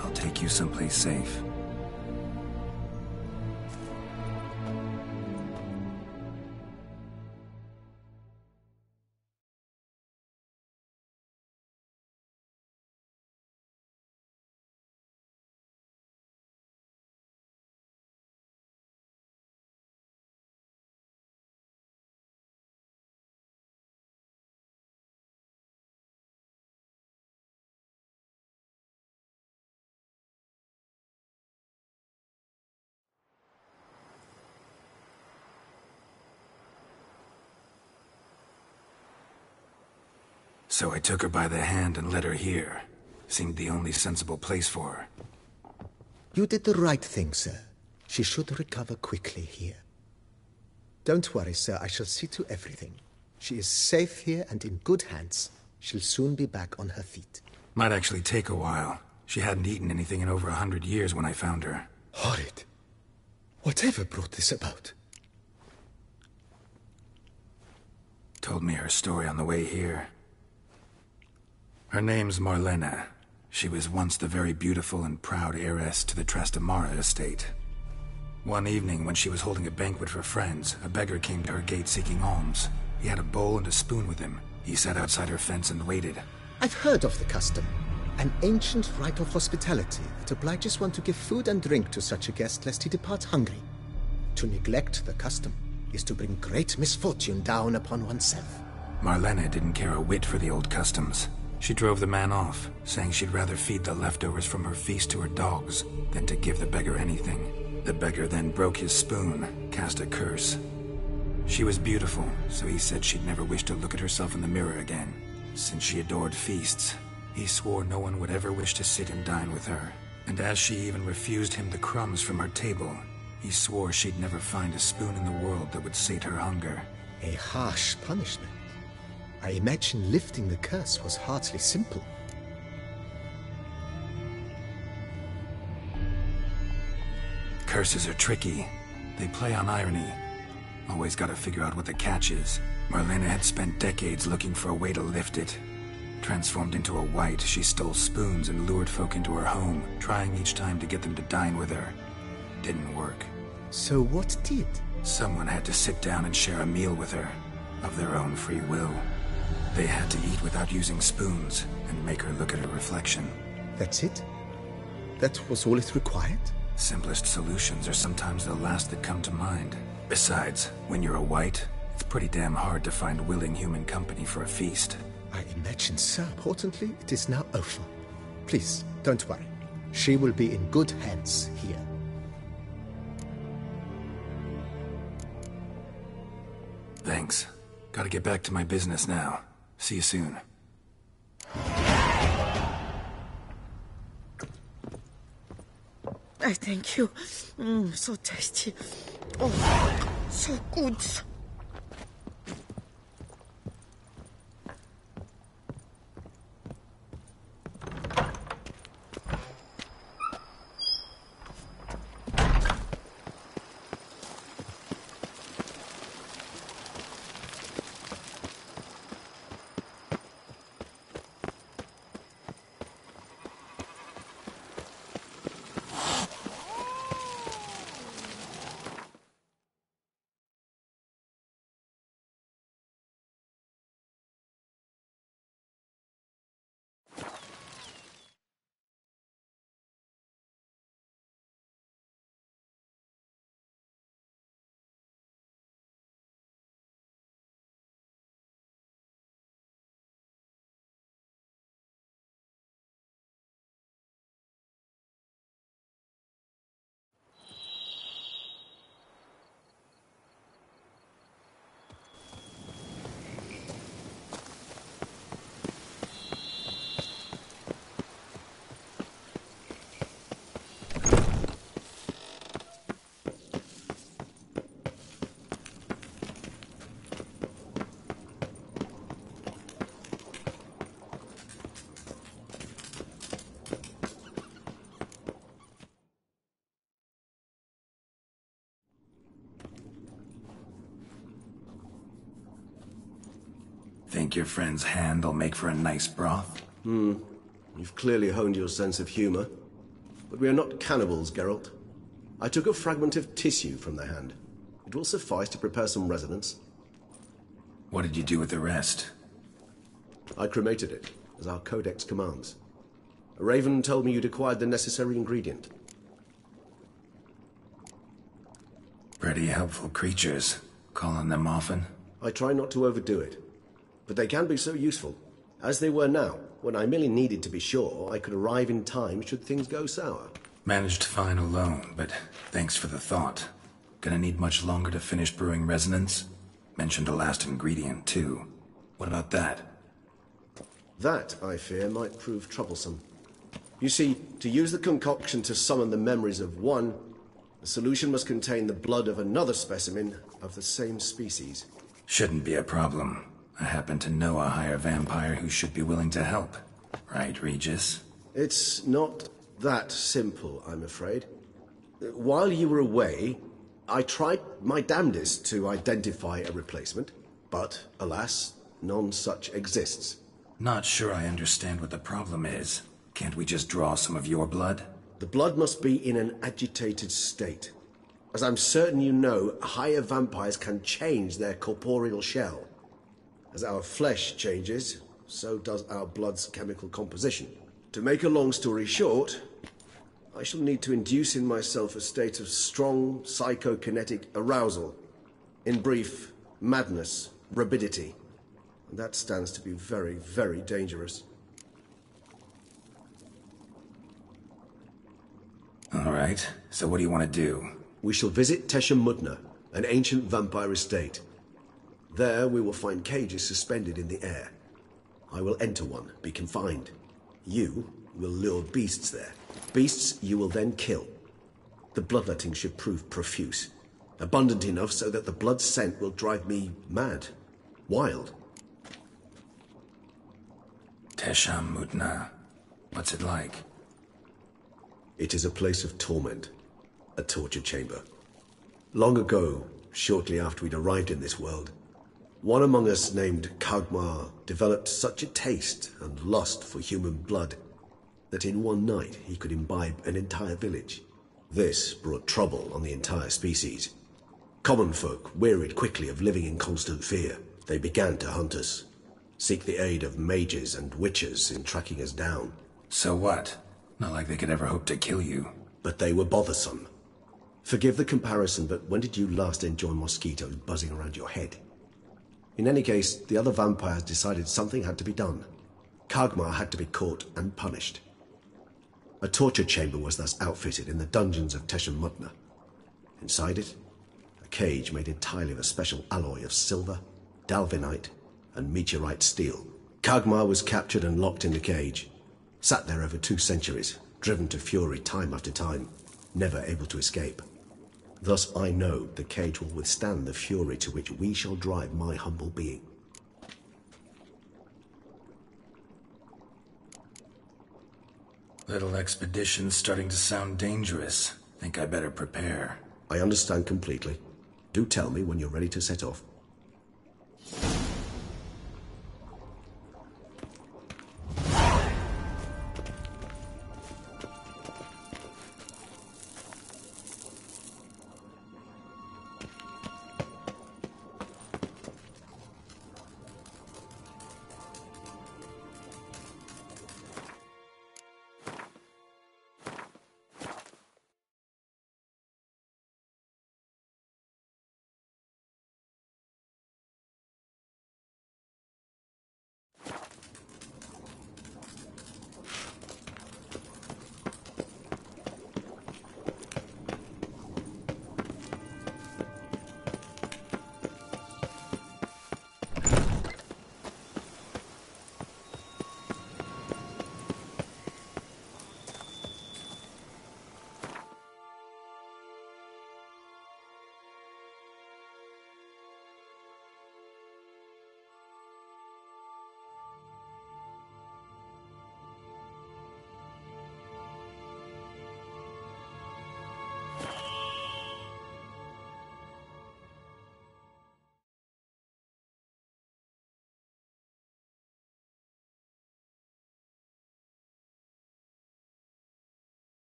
I'll take you someplace safe. So I took her by the hand and led her here. Seemed the only sensible place for her. You did the right thing, sir. She should recover quickly here. Don't worry, sir. I shall see to everything. She is safe here and in good hands. She'll soon be back on her feet. Might actually take a while. She hadn't eaten anything in over 100 years when I found her. Horrid. Whatever brought this about? Told me her story on the way here. Her name's Marlena. She was once the very beautiful and proud heiress to the Trastamara estate. One evening, when she was holding a banquet for friends, a beggar came to her gate seeking alms. He had a bowl and a spoon with him. He sat outside her fence and waited. I've heard of the custom. An ancient rite of hospitality that obliges one to give food and drink to such a guest lest he depart hungry. To neglect the custom is to bring great misfortune down upon oneself. Marlena didn't care a whit for the old customs. She drove the man off, saying she'd rather feed the leftovers from her feast to her dogs than to give the beggar anything. The beggar then broke his spoon, cast a curse. She was beautiful, so he said she'd never wish to look at herself in the mirror again. Since she adored feasts, he swore no one would ever wish to sit and dine with her. And as she even refused him the crumbs from her table, he swore she'd never find a spoon in the world that would sate her hunger. A harsh punishment. I imagine lifting the curse was hardly simple. Curses are tricky. They play on irony. Always gotta figure out what the catch is. Marlena had spent decades looking for a way to lift it. Transformed into a wight, she stole spoons and lured folk into her home, trying each time to get them to dine with her. Didn't work. So what did? Someone had to sit down and share a meal with her, of their own free will. They had to eat without using spoons, and make her look at her reflection. That's it? That was all it required? Simplest solutions are sometimes the last that come to mind. Besides, when you're a wight, it's pretty damn hard to find willing human company for a feast. I imagine so. Importantly, it is now over. Please, don't worry. She will be in good hands here. Thanks. Gotta get back to my business now. See you soon. I thank you. So tasty. Oh, so good. Think your friend's hand will make for a nice broth? You've clearly honed your sense of humor. But we are not cannibals, Geralt. I took a fragment of tissue from the hand. It will suffice to prepare some resonance. What did you do with the rest? I cremated it, as our codex commands. A raven told me you'd acquired the necessary ingredient. Pretty helpful creatures. Call on them often? I try not to overdo it. But they can be so useful. As they were now, when I merely needed to be sure I could arrive in time should things go sour. Managed fine alone, but thanks for the thought. Gonna need much longer to finish brewing resonance? Mentioned the last ingredient, too. What about that? That, I fear, might prove troublesome. You see, to use the concoction to summon the memories of one, the solution must contain the blood of another specimen of the same species. Shouldn't be a problem. I happen to know a higher vampire who should be willing to help. Right, Regis? It's not that simple, I'm afraid. While you were away, I tried my damnedest to identify a replacement, but alas, none such exists. Not sure I understand what the problem is. Can't we just draw some of your blood? The blood must be in an agitated state. As I'm certain you know, higher vampires can change their corporeal shell. As our flesh changes, so does our blood's chemical composition. To make a long story short, I shall need to induce in myself a state of strong psychokinetic arousal. In brief, madness, rabidity. And that stands to be very, very dangerous. All right, so what do you want to do? We shall visit Teshem Mutna, an ancient vampire estate. There we will find cages suspended in the air. I will enter one, be confined. You will lure beasts there. Beasts you will then kill. The bloodletting should prove profuse. Abundant enough so that the blood scent will drive me mad. Wild. Teshem Mutna. What's it like? It is a place of torment. A torture chamber. Long ago, shortly after we'd arrived in this world, one among us named Kagmar developed such a taste and lust for human blood that in one night he could imbibe an entire village. This brought trouble on the entire species. Common folk wearied quickly of living in constant fear. They began to hunt us, seek the aid of mages and witches in tracking us down. So what? Not like they could ever hope to kill you. But they were bothersome. Forgive the comparison, but when did you last enjoy mosquitoes buzzing around your head? In any case, the other vampires decided something had to be done. Kagmar had to be caught and punished. A torture chamber was thus outfitted in the dungeons of Teshem Mutna. Inside it, a cage made entirely of a special alloy of silver, dalvinite, and meteorite steel. Kagmar was captured and locked in the cage. Sat there over 2 centuries, driven to fury time after time, never able to escape. Thus I know the cage will withstand the fury to which we shall drive my humble being. Little expedition's starting to sound dangerous. Think I better prepare. I understand completely. Do tell me when you're ready to set off.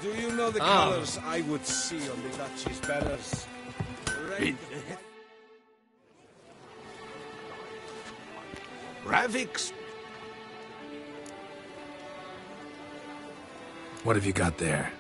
Do you know the colors I would see on the Duchy's banners? Red. Ravix? What have you got there?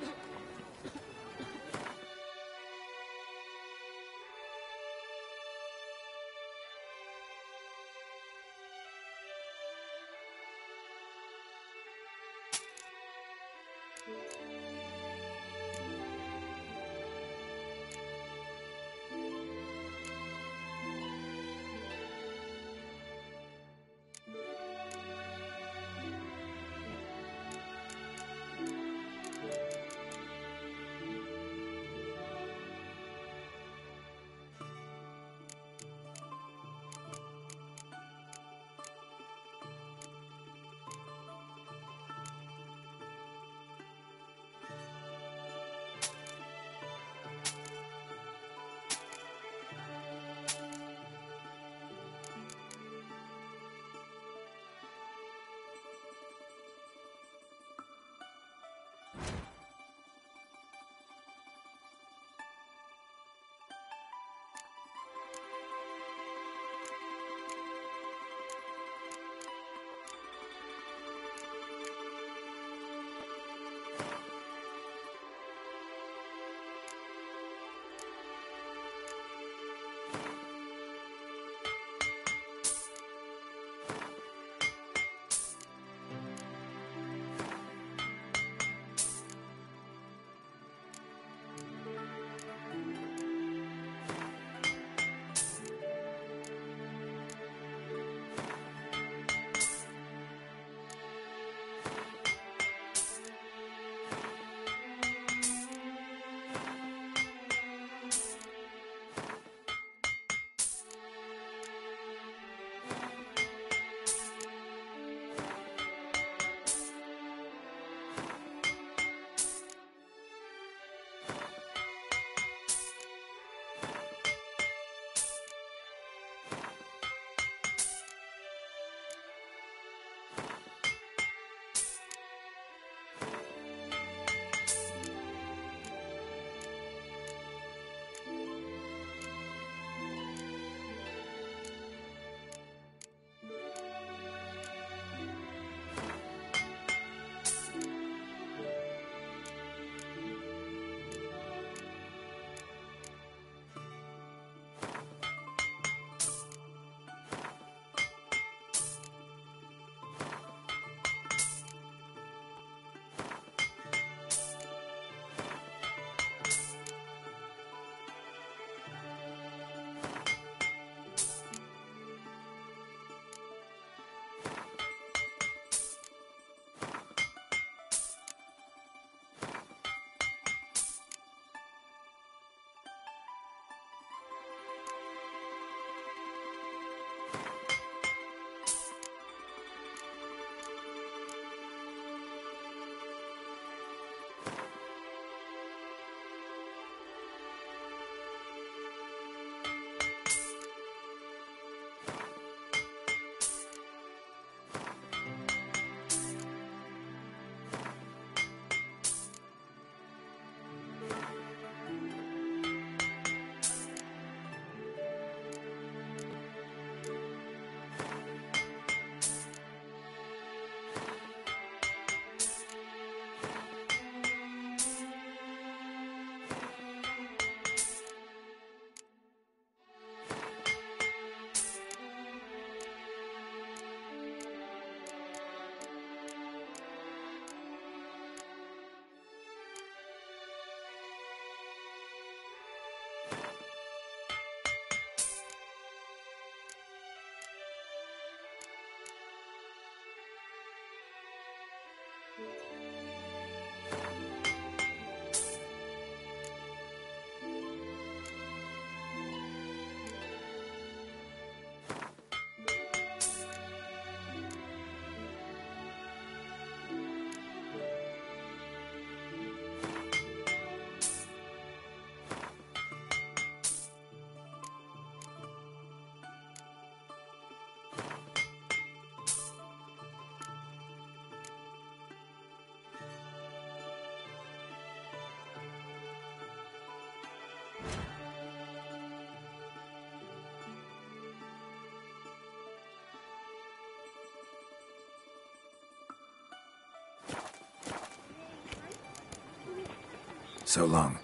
So long.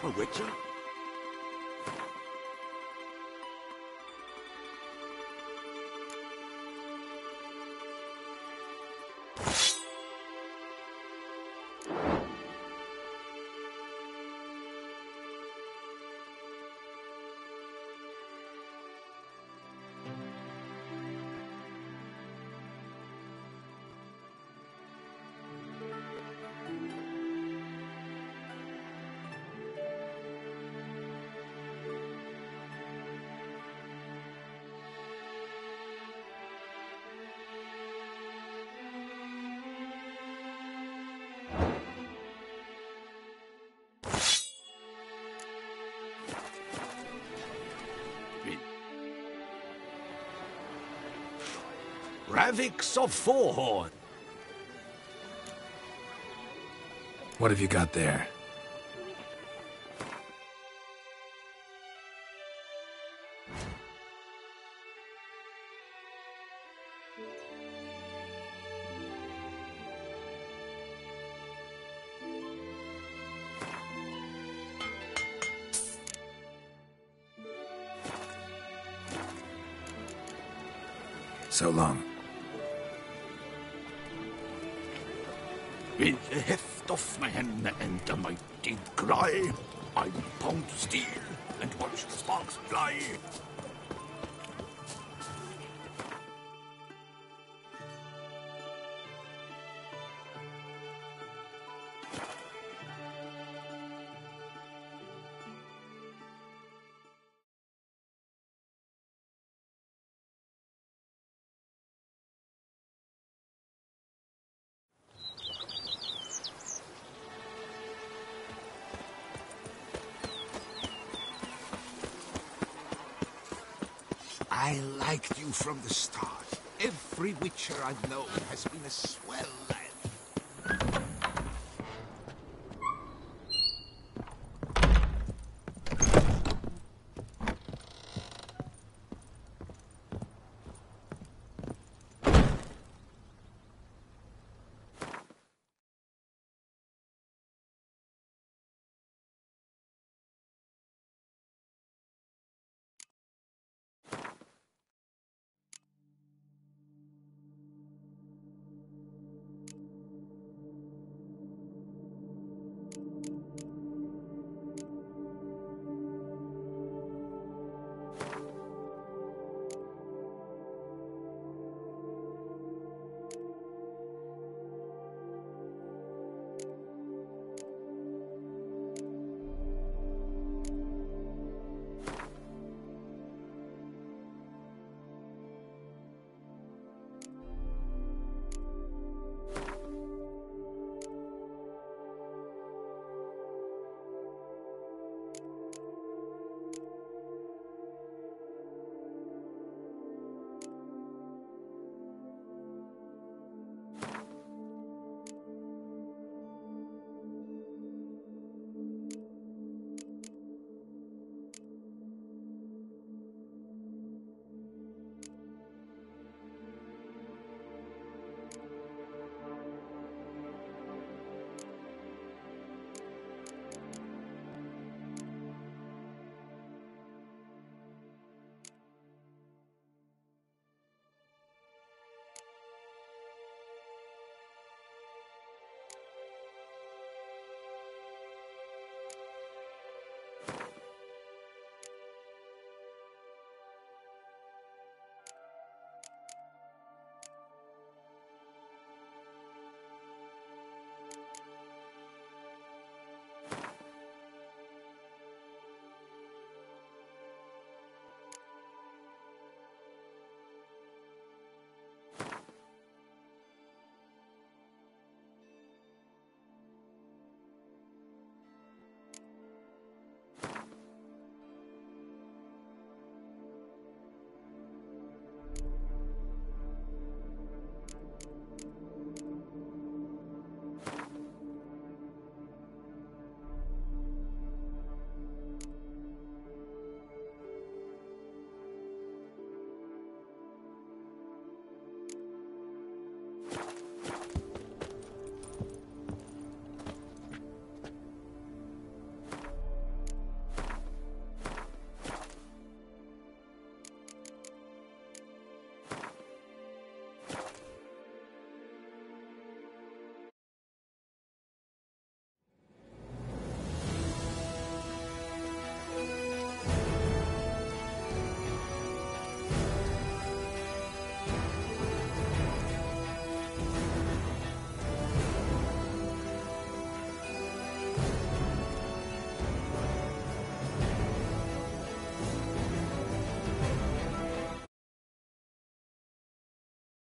A witcher? Ravix of Fourhorn. What have you got there? So long. With the heft of man and a mighty cry, I pound steel and watch the sparks fly. I liked you from the start. Every witcher I've known has been a swell